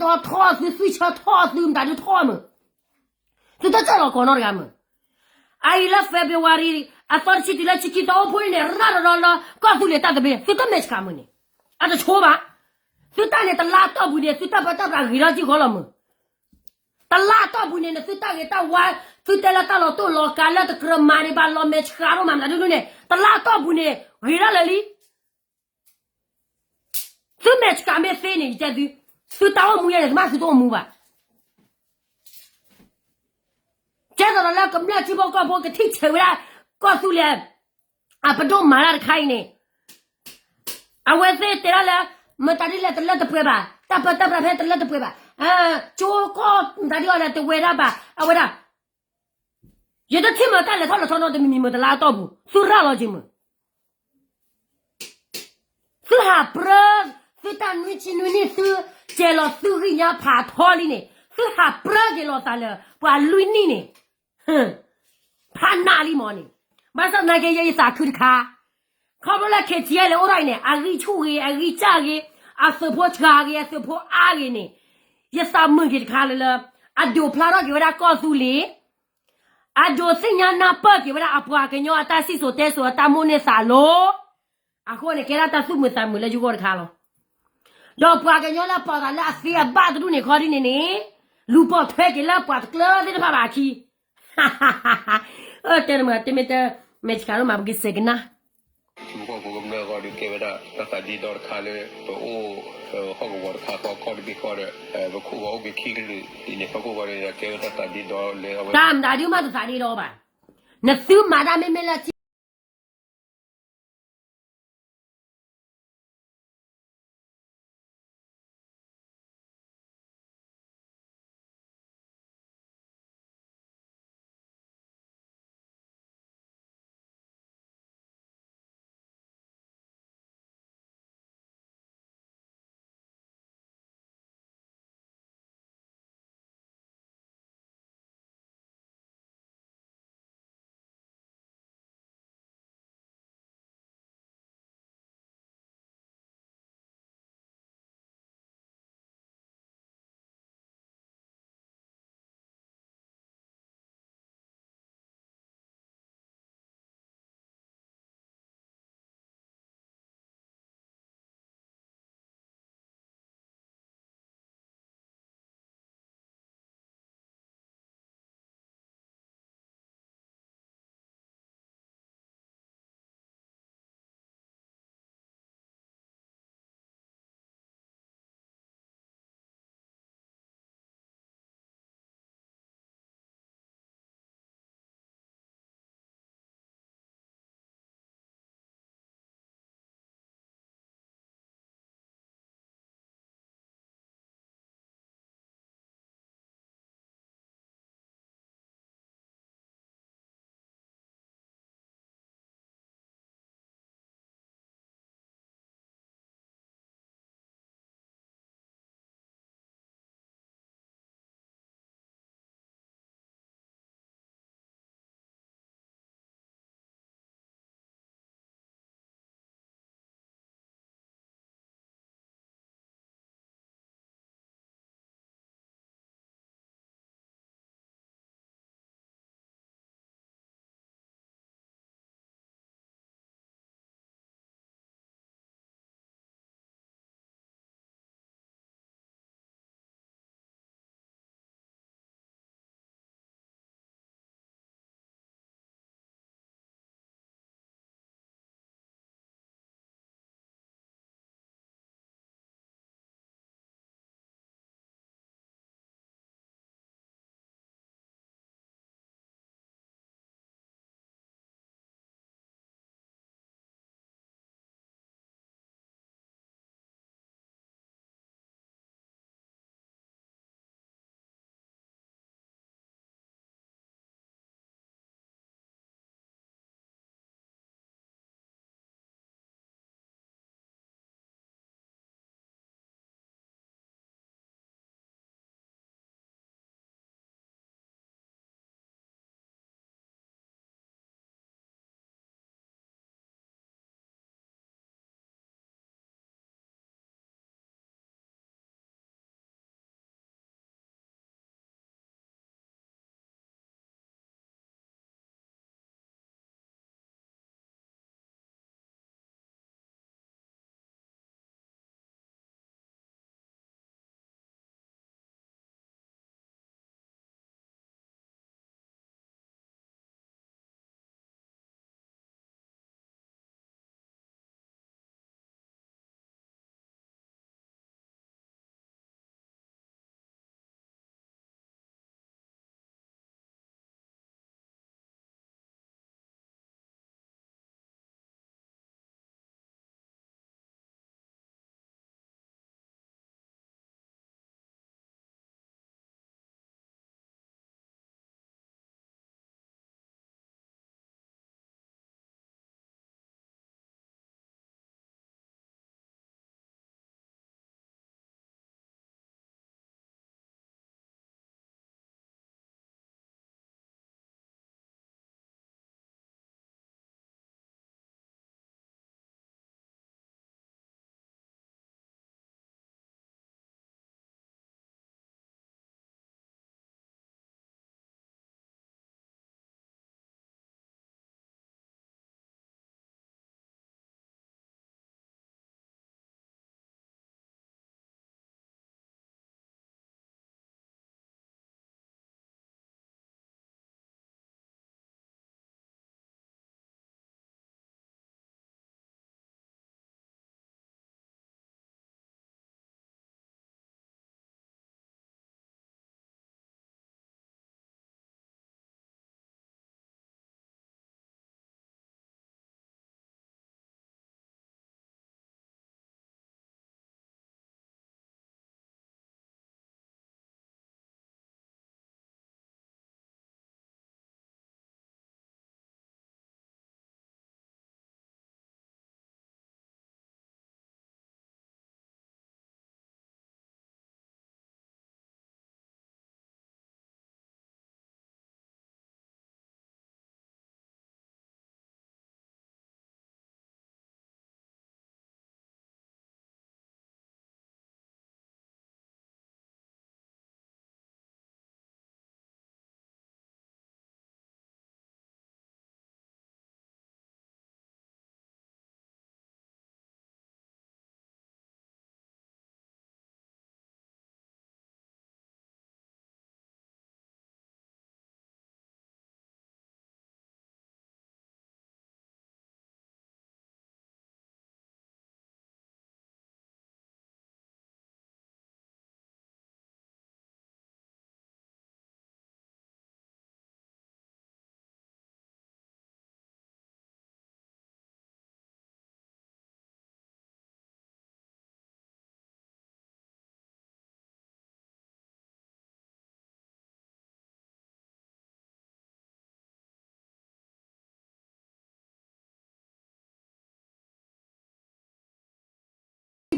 to thọ sư cho thọ sư mà ta đi thọ mà သူတကြတော့ခေါ်တော့ကမအိုင်လာဖေဗူရီအတော်ချီတီလာချီကီတော့ဖွင့်နေရရကောသူလေတတ်တဲ့သူကမက်ချကမနေအဲ့ဒါချိုးပါသူတနဲ့တလာတော့ဘူးနေသူတပတ်တော့ဂီရာကြီးခေါ်လာမတလာတော့ဘူးနေသူတကေတဝါသူတလာတော့တော့လောကလာတကရမာရီဘာလောမက်ချကာရောမမလာဒူနေတလာတော့ဘူးနေဂီရာလေလီသူမက်ချကမဲဖေးနေကြသူသူတောင်းမူရတယ်မသူတော့မူပါကျတော့လည်းကမ္ဘာချိဘောကဘောကတိချေဝလာကောသူလေအပဒိုမာလာခိုင်းနေအဝဲသေးတရလာမတရီလက်လက်တပွဲပါတပတပဖဲတလက်တပွဲပါချိုကောဒါဒီလာတဝဲရပါအဝဲရရတဲ့ချိမတလည်းထောက်ထောက်တော့မီမတလာတော့ဘူးသူရတော့ချင်းမသူဟာပရသူတန်ဝီချီနူနီသူကျဲလို့သူရညာဖာထော်လီနေသူဟာပရကျဲလို့တာလေပွာလူနီနေဖာနာလီမော်နေမဆနာကေရေးစာခုတခါခေါ်မလာခေချီလေအိုရိုင်းနေအဂီချူရီအဂီချာရီအစဖို့ချာရီအစဖို့အာရီနေရစာမွန်ကေတခါလေအဒိုဖလာတော့ကေဝဒါကောသူလီအဒိုစညာနာပတ်ကေဝဒါအပွားကညောအတဆီဆိုတဲဆိုအတမိုးနေစာလို့အခုနေကေရာတဆုမတမလေယူကောတခါလောတော့ပွားကညောလာပေါ်တာလာစီအဘတ်ဒူနေခေါ်ဒီနေလူပေါ်ထွဲကေလာပတ်ကလာတဲ့ဖာပါခီတဲ့မှာတမတဲ့မက်ချကာရောမဘကိစကနာ Bukan program dah kau di keweda tadi dor kale to o hok war kha ko di ko de ko ko bi kigli ni ko ko ya keweda tadi dor le ตามดาดิมาตาดีတော့ပါနသုမာဒမေမေလာ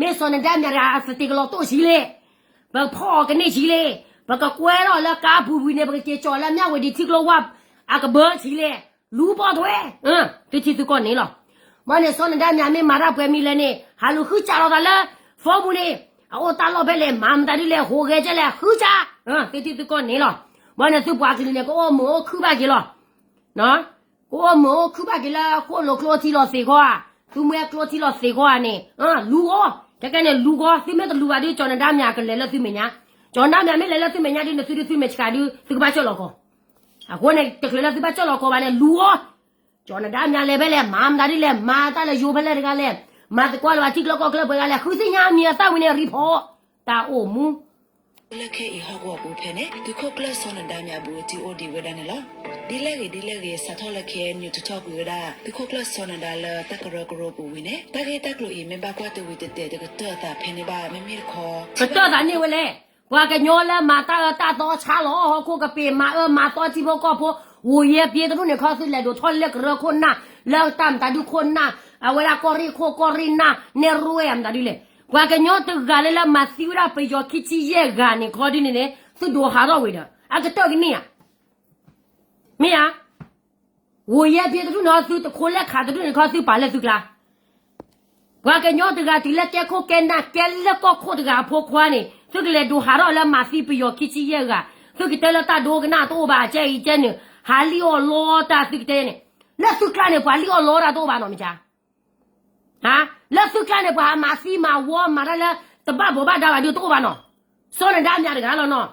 没说那咱们俩是这个老多起来，不跑跟你起来，不个乖了干部呢，不个给叫了面为的这个话，个不起来，路跑腿，这就是讲你了。完了说那咱们没马上不米了呢，还有后家了他了，父母呢，我打老板来，妈妈打的来，活该着来后家，这就是讲你了。完了就把这里那个我摸口巴去了，那我摸口巴去了，我落落地了谁块，都没落地了谁块呢？路哦。这个呢，路过对面的路啊，就叫那大面个来了对面呀，叫那面没来了对面呀，就那对面去看就这个把叫老高，我呢这个来这把叫老高完了路哦，叫那大面来不来，妈打的来，妈打了油不来这个来，妈的过了这个老高个不来，后头伢面打回来离跑，打欧姆。လက်ခဲဤဟောကောဘူးဖဲနဲ့ဒီခုကလဆောနဒါမြဘူးတီအိုဒီဝဒနဲ့လားဒီလက်ကြီးစထောလက်ခဲညူထောက်ကူဒါဒီခုကလဆောနဒါလတကရကရဘူးဝင်းနဲ့တကေတက်လို့ဤမဘကွာတူဝီတဲ့တကတော်တာဖဲနေပါမမီခေါ် တော်တာနေဝလေဘွာကညောလဲမာတာတော့ချာလောဟောကိုကပေမာတော့တိဘောကဖို့ဝရပြေတို့နေခေါ်စစ်လက်တို့ထော်လက်ကရခွန်းနာလောက်တမ်တာဒုခွန်းနာအဝလာကောရီနာနေရွေးမ်ဒါဒီလေဘွာကညောတကလည်းလာမစီဝရပေယောခိချီရဲ့ကနေခေါ်ဒီနေသူတို့ဟာတော့ဝေတာကတော့ကနေရမင်းဝရပြေတို့နော်သူတခိုးလက်ခါတို့နေခေါ်စစ်ပါလက်သူကလားဘွာကညောတကဒီလက်ကခိုးကဲနာကဲလက်ကောခိုးတကဖို့ခွာနေသူကလည်းတို့ဟာတော့လာမစီပေယောခိချီရဲ့ကသူကတလတာဒိုကနာတော့ပါကျဲကျဲနေဟာလီယောလောတာသူကတဲ့နေလက်သူကလည်းဘာလီယောလောတာတော့ပါတော့မချာဟာလက်သူကလည်းဘာမစီမဝမရလာတပတ်ဘောဘာဒါပါတော့ပါနော်စောနေတာများတကားလောနော်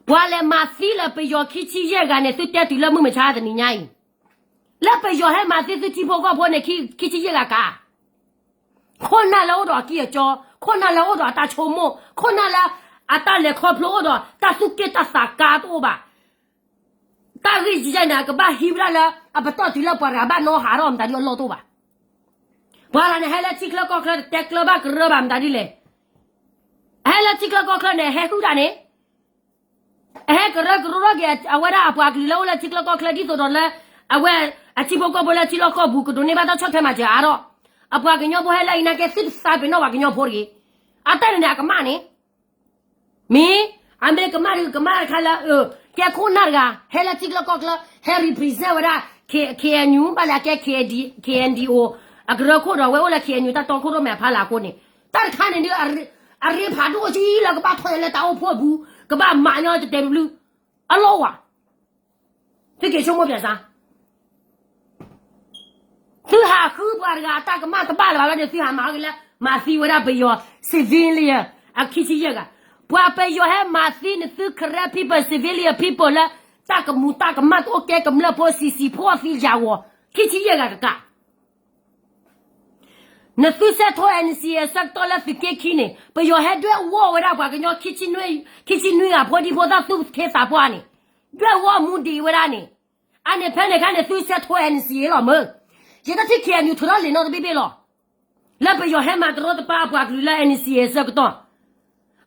ဘွာလည်းမစီလပေယောခိချီရဲ့ကနေသူတက်တူလက်မှုမချာတဲ့ညိုင်းလက်ပေယောဟဲမစီသူတီဖို့ကဘောနေခိချီရဲ့ကခွန်နာလောတော့ကြီးကြောခွန်နာလောတော့တာချုံမို့ခွန်နာလာအတလည်းခေါ်ဖလို့တော့တာစုကေတာစာကာတော့ပါတာရီကြီးကြနာကဘာဟိဘလာလာအပတော့ဒီလောက်ပါရဘာနော်ဟာရောမတာဒီလောတော့ပါဘာလာနဲ့ဟဲလာချီကလကောကလတက်ကလဘကရဘာမတာဒီလေဟဲလာချီကလကောကလနဲ့ဟဲခုတာနေဟဲကရကရကအဝရအပွားကလောလာချီကလကောကလဒီဆိုတော့လေအဝဲအချီဘကောဘလာချီလကောဘူးကဒိုနေဘာတော့ချက်ထဲမှာကြာတော့အပွားကညောဘဟဲလာအင်းကစစ်စားပနော်ဘာကညောဖို့ရီအတဲ့နေကမနေမင်းအမေကမာခလာကဲခုနာကဟဲလာချီကလကောကလဟဲရီပရီဇဝရာKNU ဘာလာကဲ KNDO အကရခိုတော့ဝဲဝလာ KNU တတော်ခိုတော့မယ်ဖာလာကိုနေတတ်ခါနေဒီအရေဖာတို့ကြီးလာကပါထွဲလဲတောက်ဖို့ဘူးကပါမာညောတဲ့ဘလူးအလောဝါဒီကေချုံမပြစားသူဟာခုပါရတာကမတပါလာတဲ့စီဟာမာကလေးမာစီဝရဘေယောစီဗီလီယအခီချီရကဘွာပေယောဟဲမာစီနသူခရပီပစီဗီလီယပီပိုလာတာကမူတာကမတ်โอเคကမလပိုစီဖိုစီဂျာဝခီချီရကနသူဆက်ထော NCA စက်တော်လက်ဖိကေခီနေပယောဟဲတွေဝဝရဘွာကညောခီချီနွေကဖိုဒီဖိုသာသူခေစာပွားနေတွေဝမူဒီဝရနေအနေဖဲနေခနဲ့သူဆက်ထော NCA လောမये तो ठीक है न्यू थोड़ा लेना तो भी लो ला पे यो है मा तो तो पा ला NCA सब तो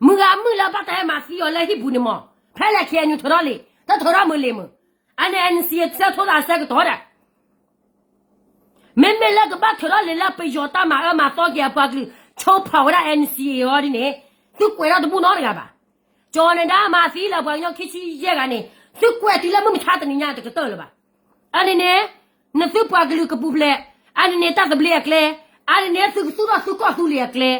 मुगा बात है मा सी यो ला ही बुने मो पहले के न्यू थोड़ा ले तो थोड़ा मुले मो अने NCA से थोड़ा से तो थोड़ा मैं ला के बात थोड़ा ले ला पे यो ता मा तो के पा छो पावरा NCA और ने तू कोई तो बुनो रे बा जो ने दा मा सी ला बा यो खिची ये का ने तू कोई ती ला मम था तो न्या तो तो ल बा अने ने न su pa glu ka puble ani ne ta ka ble kle ani ne su ko su le kle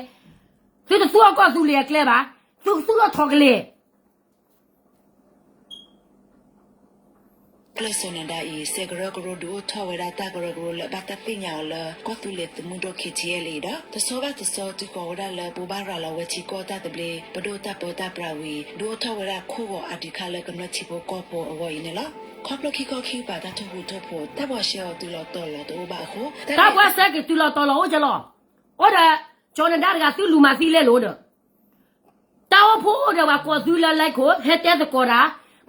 su ko su le kle ba su lo thok le ကလဆောနဒါဤစေကရကရဒိုထောဝရတာကရကရလဘတာပညာလကောတူလေတမှုဒိုခိချီလေဒါတဆောဘတဆောတူကောရလဘူဘာရလဝချီကောတာတဘလေဘဒိုတာပေါ်တာပရဝီဒိုထောဝရခိုးအဒီခါလကနချီဘောကောပေါ်အဝိနေလားခေါပလခိကောခိပါတာထဟုထဖို့တဘဝရှောတူလောတော်လောတူဘာခို ta kwa sa ke tu lo to lo o je lo o da jona da ga tu lu ma si le lo de ta o pho o da wa ko tu la lai ko he te de ko da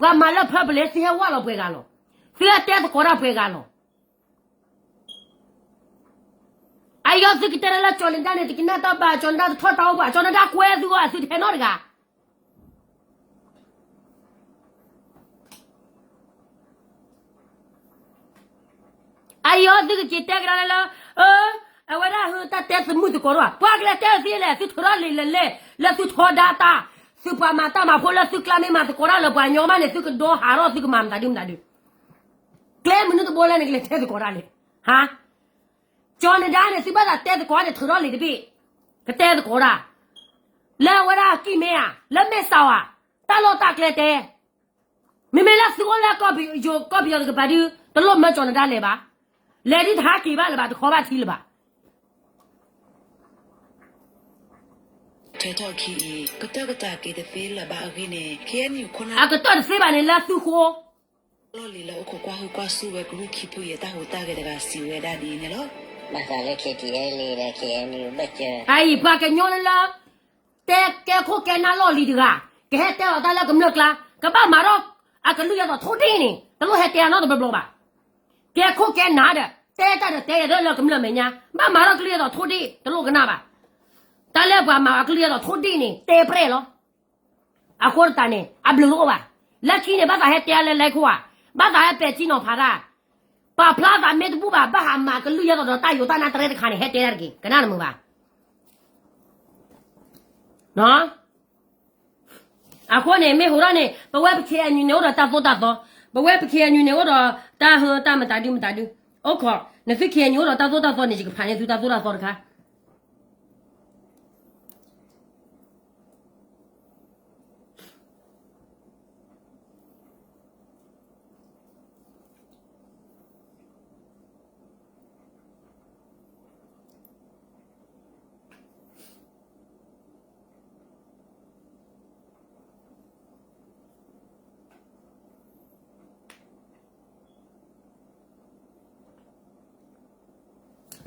wa ma la pha ble si he wa lo pwe ga lo si he te de ko da pwe ga lo ai yo si ki te la jona da ne ti na ta ba jona da tho ta ba jona da kwe su wa si the no de ga ai yo si ki te ga la အဝရဟတာတဲ့စမှုတကောရပွားကလေးတဲ့စီလေသူထရလေလေလေသူထောဒတာစူပါမာတာမှာဖိုလစုကလာမေမာတကောရလပွားညောမနဲ့သူကဒိုဟာရောသူကမမ်တာဒီမတာဒီကလဲမနုတဘောလဲနေကလေးတဲ့တကောရလေဟာဂျွန်ဒါနဲ့စီပါတာတဲ့တကောရထရလေတပိကတဲ့တကောရလဲဝရကိမေယာလက်မဲဆောာတာလောတာကလေးတဲ့မေမေလာစကောလာကော်ပီဂျိုကော်ပီရကပါဒီတလို့မဂျွန်ဒါလေပါလေဒီထားကိပါလေပါတခေါ်ပါသီလေပါထဲတော့ခီကတကတကေတဲ့ဖေးလာပါအင်းနဲ့ခဲနီခုန အကတော့စေပါနေလာသူခို လော်လီလောကိုကွာဟိုကွာဆူဝဲဂရုခီပူရတာဟိုတာကတဲ့ကစီဝဲဒါဒီနေလော Masale que tiene la que ni bacha. အိုင်ပါကညောလာတဲ့ကဲခိုကဲနာလော်လီတကကဲတဲ့တော့လာကမလကလာကပါမာတော့အကလူရတော့ထိုးတင်းနေတလို့ဟဲ့တဲ့နော်တော့ဘလို့ပါကဲခိုကဲနာတဲ့တဲ့ရတော့ကမလမညာမမာတော့ကလေးတော့ထိုးတင်းတလို့ကနာပါတလဲကွာမာကလေးတော့ထိုးတင်းနေတဲပရဲလောအခုတန်နေအဘလို့ပါလက်ချီနေဘာသာဟဲ့တဲ့လဲလိုက်ခွာဘာသာဟဲ့ပဲချီနော်ဖာရာပါဖလာကမေတဘူပါဘာဟာမာကလူရတော့တာယူတာနာတရဲတခါနေဟဲ့တဲရကြီးကနာမပါနော်အခုနေမေဟိုရနေဘဝပခေအညူနေတော့တာဖို့တာတော့ဘဝပခေအညူနေတော့တာဟတာမတာဒူမတာဒူโอเคနဖခေအညူတော့တာဖို့တာတော့နေကြီးကဖာနေသူတာဖို့တာတော့တခါ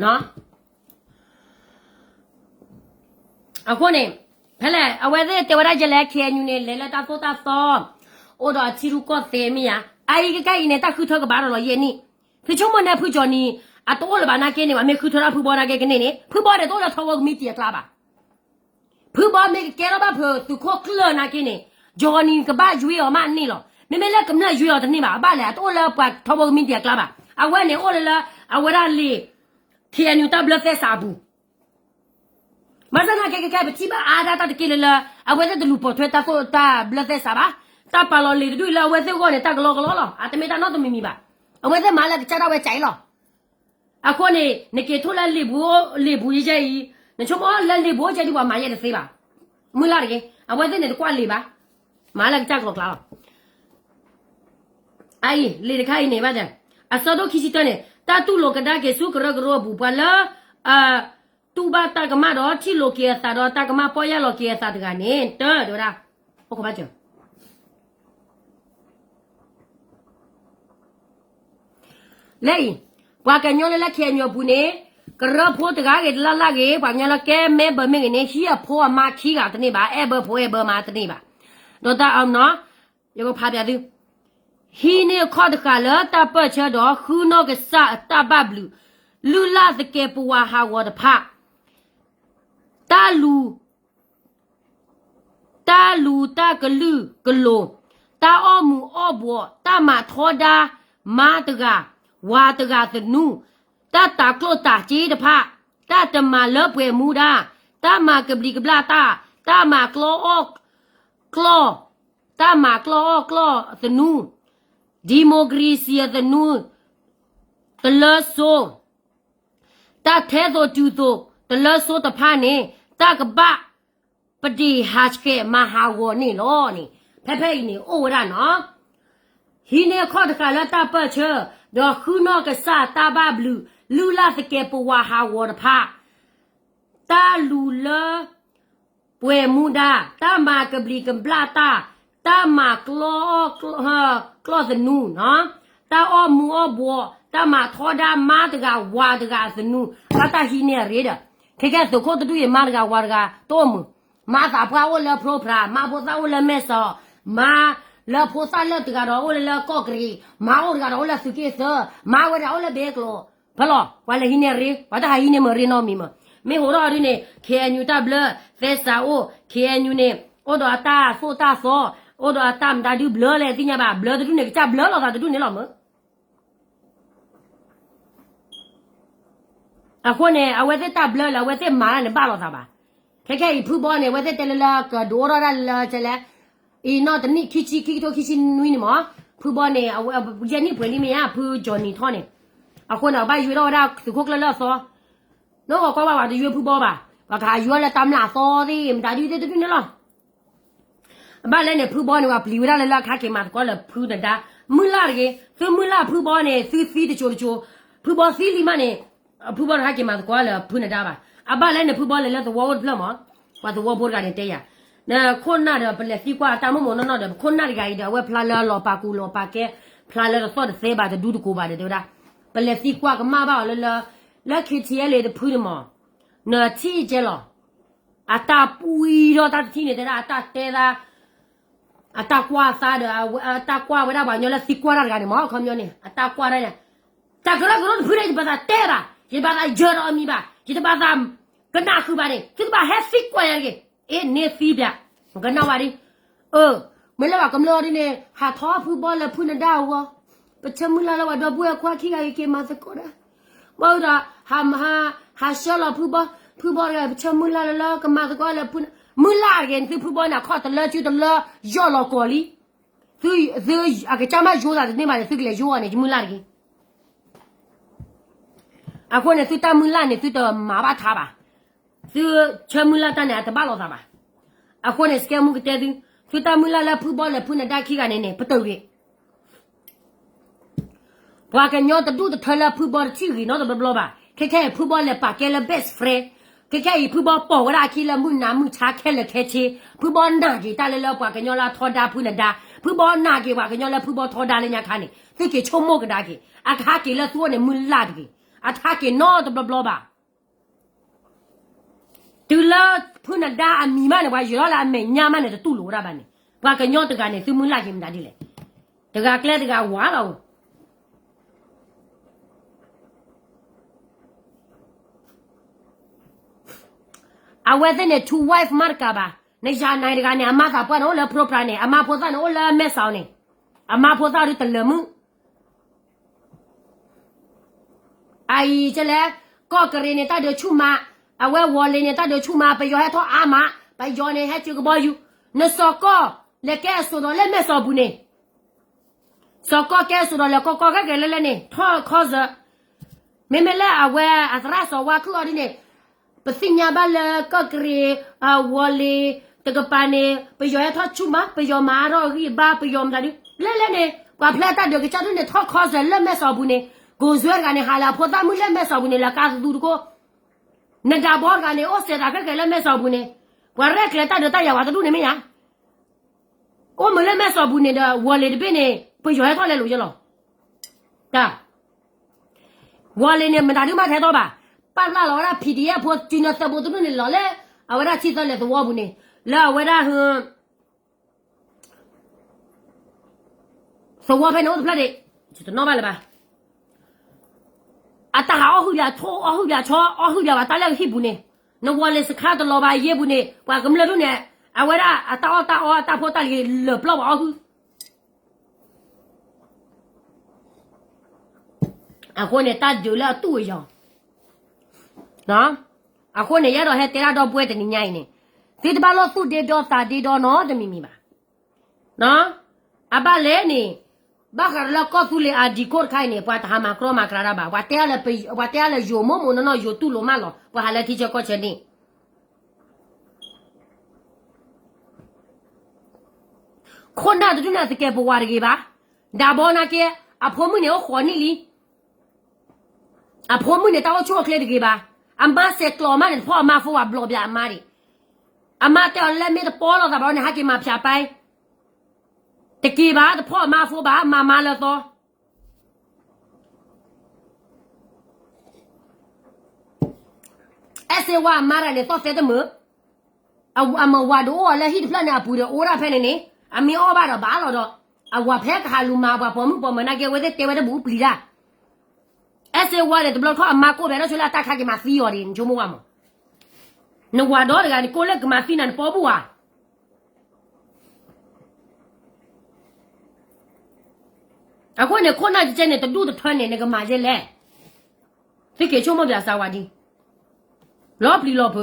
နော်အခုနေဖလဲအဝဲသေးတေဝရကြလဲခေညူနေလဲလာတာတော့တာတော့အိုတော့ချီရူကောသေးမီယာအိုင်ကကိုင်နေတာခုထောကဘာတော့ယေနီဖချုံမနဲ့ဖူဂျော်နီအတော့လဘာနာကင်းနေမှာမေခုထောရဖူဘောနာကဲကနေနေဖူဘောတဲ့တော့ထောဝမီတီကလာပါဖူဘောမေကဲရပါဖူသူခိုကလနာကင်းနေဂျော်နီကဘာရွေးော်မနီလောမေမေလက်ကမနရွေးော်တနေပါအပါလေတော့လပတ်ထောဝမီတီကလာပါအဝဲနေအိုလအဝရလီခေအန်ယူတာဘလဖက်စာဘူးမဇနာကေပတိပါအာဒါတာကေလအဝဲတဲ့လူပေါ်ထွဲတာကိုတာဘလဖက်စာပါတာပါလော်လီဒူလာဝဲတဲ့ကိုနေတာကလောလောအတမေတာနော်တမီမီပါအဝဲတဲ့မာလာချတာဝဲချိုင်လောအခုနေကေထိုလာလီဘူရေးကြီးနချုံမလန်လီဘူချီဒီဝါမာရဲ့သေးပါမူလာရေအဝဲတဲ့နေကွာလီပါမာလာချကလောကလာအိုင်လေတခိုင်နေပါကြအစောတော့ခီစီတနေတာတူလောကဒါကေစုကရကရောဘူပလာတူဘာတာကမတော့ချီလိုကေတာတော့တာကမပေါ်ရလောကေတာတကနေတော်တော်ရာဟုတ်ကပါချေလေဘွာကညောလက်ခေညောဘူးနေကရဖို့တကားကေလာလာကေဘာညာလကဲမဲဘမင်းနေရှိရဖို့အမခီကတနေပါအဲဘဖို့အဲဘမာတနေပါတော့တာအောင်နော်ယောဖာပြသူဟီနေခေါ်တကလာတပတ်ချတော့ခူနောကစတဘဘလူလူလာတကေပဝါဟာဝဒဖတာလူတာကလူကလိုတာအမှုအဘောတာမထောဒါမာတကဝါတကသနုတာတာကလိုတာជីတဖတာတမလပွေမူဒါတာမကပလီကပလာတာမကလောတာမကလောသနုဒီမိုကရေစီသနုတလဆိုတာထဲတော်ကျူတော့တလဆိုတဖာနေတာကပပတိဟာချကေမဟာဝနေလောနေဖဲဖဲနေအိုရနော်ဟီနေခေါ်တကလာတာပတ်ချတော့ခုနောကစတာဘဘလူလာတကေပဝါဟာဝတဖာတာလူလပွေမူဒါတာမကပလီကပလာတာမကလောစနူနော်တာအမူအဘောတာမထောဒါမာတကဝါတကစနူဘာတာဟီနေရေဒါခေကဲသခိုတူရမာတကဝါတကတော့မမာသာဖွာဝလပရိုဖရာမာဘောသာဝလမဲဆောမာလဖိုစာလတကတော့ဝလကော့ကရီမာဝကတော့ဝလစုကေဆမာဝတော့ဝလဘေကလောဘလောဝလဟီနေရေဘာတာဟီနေမရေနော်မီမမေဟိုတော့ဒီနေခေအန်ယူတာဘလဖက်စာအိုခေအန်ယူနေအိုဒတာဖိုတာဆောအိုဒတာမ်ဒါဒီဘလလေတင်ညာပါဘလတူနေကြဘလလောတာတူနေလောမ အခုနဲ့အဝဲသက်တဘလလာဝဲသက်မာနဲ့ပါတော့တာပါခဲဖူဘောနဲ့ဝဲသက်တလလာကဒိုရလာချလဲအင်းတော့တနိခိချိနွိနေမဖူဘောနဲ့အဝဲဂျန်နီပွင့်လိမရဖူဂျွန်နီထောနဲ့အခုတော့ဘာရွေတော့တာသူခုကလဆောနော်ကောပါရွေဖူဘောပါဘာခါရွေလာတမ်လာစောဒီမတာဒီတဲ့တူနေလားဘာလဲနဲ့ဖူဘောနဲ့ကပလီဝရလာခါကေမတ်ကောလဖူဒတာမူလာရေသူမူလာဖူဘောနဲ့စီတချိုဖူဘောစီလီမနဲ့ဖူဘောခါကေမတ်ကောလဖူနေတာပါအဘာလဲနဲ့ဖူဘောလဲလဲသဝဝတ်ဖလမဘာသဝဘောကနေတဲရနာခွန်နာတော့ပလက်စီကွာတာမမနော်တော့ခွန်နာဒီကကြီးတော့ဝဲဖလာလောပါကူလောပါကဲဖလာလောဆော့တဲ့ဆေးပါတဲ့ဒူးတကိုပါတဲ့ဒါပလက်စီကွာကမပါလက်ခေချီလေတဖူးမနာချီကျလောအတာပူရီတော့တတိနေတဲ့အတာတဲတာအတာကွာစားတယ်အတာကွာဝဲတာဘာညလဲစီကွာရကနေမခေါမျိုးနေအတာကွာရဲတာကရကရဖူးရပါတာတဲတာဒီပါကဂျော်အမီပါဒီပါကကနာခုပါနေဒီပါဟက်စီကွာရကေအေးနေစီပြကနာဝရီမလဲကမလို့ဒီနေဟာထောဖူဘောလဖူနဒါဝပချမလာလာတော့ပွဲခွာခိကကေမစကောရာဘောဒါဟာရှလဖူဘောရပချမလာလာကမစကောလဖူမလာရင်ဖူဘောနာခေါ်တလချူတလယောလကောလီသူအကချမဂျိုးတာနေမှာသူကလေဂျိုးကနေမလာရင်အခုနဲ့သူတမလာနေသူတော့မာပါထားပါသူချမလာတနဲ့တပါလို့သားပါအခုနဲ့စကမှုကတဲ့သူတမလာဖူဘောလဖူနဒါခိကနေနေပတူရီဘာကညောတတူတထလာဖူဘောချီရီနော်တဘလပါခဲဖူဘောလပါကဲလ best friend ခဲဖူဘောပေါ်ဝရခိလမှုနာမှုချာခဲလခဲချီဖူဘောနာကြီးတလည်းလောက်ပါကညောလာထောဒါဖူနဒါဖူဘောနာကြီးပါကညောလာဖူဘောထောဒါလည်းညခါနေသိကေချုံမောကဒါကြီးအခါကေလသူနဲ့မူလာတကြီးအခါကေနော်တဘလပါတူလာဖုနဒါအမီမနဲ့ဘာရောလာမယ်ညာမနဲ့တူလို့ရပါနဲ့ဘာကညောတကနေသူမလာခင်တာဒီလေတကကလက်တကဝါတော့အဝဲတဲ့နဲ့ two wife မာကာပါနေရှာနိုင်တကနေအမသာပွားတော့လဲ proper နဲ့အမဖို့သားနော်လဲမဲဆောင်နေအမဖို့သားရတလမှုအိုင်ကျလဲကော့ကရီနေတာတို့ချူမအဝဲဝေါ်လေးနေတာတို့ချူမပယောဟဲထောအာမပယောနေဟဲချူကဘောယူနစောကောလက်ကဲဆိုတော့လက်မဲစောဘူးနေစောကောကဲဆိုတော့လက်ကောကောကဲလဲနေထောခေါ်စမေမလဲအဝဲအသရဆောဝါခုအဒီနေပစိညာဘလကော့ကရီအဝေါ်လေးတကပနေပယောဟဲထောချူမပယောမာရောရီဘာပယောမဒါဒီလဲနေကွာဖလက်တာတို့ကချတ်နေထောခေါ်စလက်မဲစောဘူးနေကိုဇွဲကနေဟာလာဖို့တာမှုလက်မဲဆောက်ဘူးနေလာကာသူကိုနဒါဘောကနေဩစတာကလက်မဲဆောက်ဘူးနေဝရက်လက်တာတော့တရဝါတူနေမရကိုမလက်မဲဆောက်ဘူးနေတဲ့ဝလေတပင်းနေပွေရွယ်ထွက်လဲလို့ရလောဒါဝလေနေမတာဒီမှာထဲတော့ပါပတ်လာလောရာ PDF ဖို့ကျင်းတဲ့ဘောတူနေလောလေအဝရချစ်တယ်လေသဝဘူးနေလာဝရဟသဝဖဲနိုးဖလက်တဲ့ချစ်တော့ပါလေပါအတာအဟုရထောအဟုရချောအဟုရပါတလည်းဟိဘူးနေနဝလေစခါတလောပါယေဘူးနေကွာကမလတို့နေအဝရအတာဖို့တလည်းလပလောက်အဟုအခုနေတာဂျူလာတူရောနော်အခုနေရတော့ဟဲတေရာတော့ပွဲတနေညိုင်းနေဒီတပါလို့သူတေတော့တာတေတော့နော်တမီမီပါနော်အပလဲနေဘာကလာကောသူလေအဒီကောခိုင်နေပွားတဟာမကရမကရဘာဝတဲလည်းပေဝတဲလည်းယိုမမနော်ယိုတူလို့မလောပွားဟာလည်းတိချကောချနေခွန်နာတူနာစကေဘဝရကေပါဒါဘောနာကေအဖိုးမနေခေါ်နေလီအဖိုးမနေတော့ချိုကလေတကေပါအမစက်ကလောမနဲ့ဖော်မဖော်ဘလောပြအမားရီအမတဲလည်းမေတပေါ်တော့ဒါဘောနေဟာကေမဖြာပိုင်တကယ်ပါတဖော်မဖိုးပါမလာတော့အစေဝါမာရလေတော့တဲ့မအမဝါဒိုလည်းဟိတဖလနာပူရအိုရာဖဲနေနေအမီအောဘာတော့ဘာလို့တော့အဝဖဲခါလူမာဘာပေါ်မှုပေါ်မနာကေဝဲတဲ့တေဝဲတဲ့ဘူးပလီလာအစေဝါလေတဘလခေါ်အမကိုပဲတော့ချလာတက်ခါကမဖီယော်ရင်ဂျိုမဝမနဝါတော့ကကိုလက်ကမဖီနန်ပေါ်ဘူးဟာအခုနေခွန်နာကျတဲ့တူတထွန်းနေကမာကျဲလဲ သိကေချုံမပြစာဝါဒီလောပလီလောဖ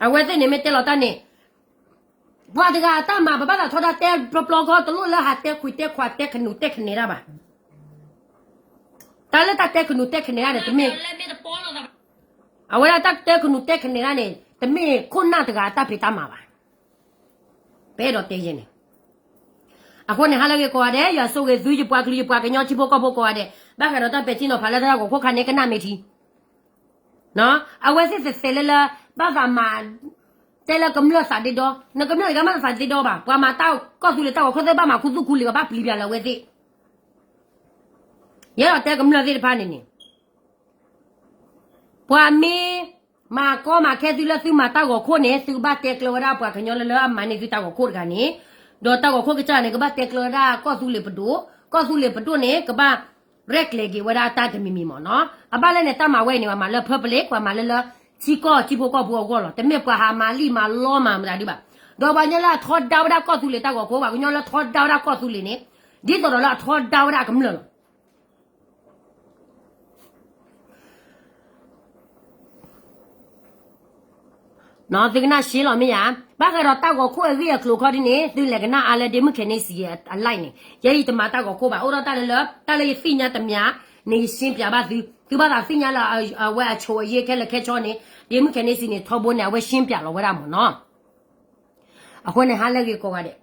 အဝဲတဲ့နေမတဲလောတနေဘွားတကအတမဘဘတာထောတာတဲပလပလောကတလို့လာဟာတဲခွေတဲခွာတဲခနုတဲခနေတာပါတလည်းတဲခနုတဲခနေရတယ်တမင်အဝဲတာတဲခနုတဲခနေရတယ်တမင်ခုနတကအတဖိတမှာပါဘဲတော့တဲရင်နေအခုနေဟာလကေကွာတဲ့ရဆိုကေဇူးချပွားကလေးပွားကညောချဖို့ကဖို့ကွာတဲ့ဘာကတော့ပဲချင်းတော့ဖလာတဲ့ကိုခုခါနေကနာမေတီနော်အဝဲစစ်စစ်လဲလာဘာကမှတဲလကမလို့စာတဲ့တော့နကမလို့ကမှစာတဲ့တော့ပါပွားမတောက်ကော့သူလေတောက်ခေါ်တဲ့ဘာမှခုစုခုလေကဘာပလီပြလာဝဲစစ်ရတော့တဲကမလို့တဲ့ဖာနေနေပွားမီမာကောမာခဲသူလက်သူမတောက်ကိုခိုးနေသူဘာတဲကလောရာပွားကညောလလအမနေသူတောက်ကိုခိုးကနေဒေါ်တောက်ကိုခိုးကချနေကဘာတဲကလောရာကော့သူလေပဒိုကော့သူလေပဒိုနေကဘာရက်လေကြီးဝရတာတမီမီမောနော်အပလည်းနဲ့တမဝဲနေမှာလဖပလေကွာမလလချီကောချီဖို့ကောဘောကောလောတမေပွားဟာမာလီမာလောမာမလာဒီပါဒေါ်ဘာညလာထောဒေါဒါကော့သူလေတောက်ကိုခိုးပါကညောလထောဒေါဒါကော့သူလေနေဒီတော်လာထောဒေါဒါကမလို့နော်ဒီကနာရှင်းလို့မရဘာကတော့တောက်ကိုခိုးရရကလိုခေါ်ဒီနေဒီလကနာအားလည်းဒီမခနေစီအလိုက်နေရဲ့ဒီတမတောက်ကိုခိုးပါအော်တော့တလည်းတလည်းဖိညာတမနေရှင်းပြပါသူဘာသာဖိညာလာဝဲအချိုရေးခဲလက်ခဲချောနေဒီမခနေစီနေထောဖို့နေဝဲရှင်းပြလို့ဝဲရမနော်အခုနဲ့ဟာလည်းကိုကတဲ့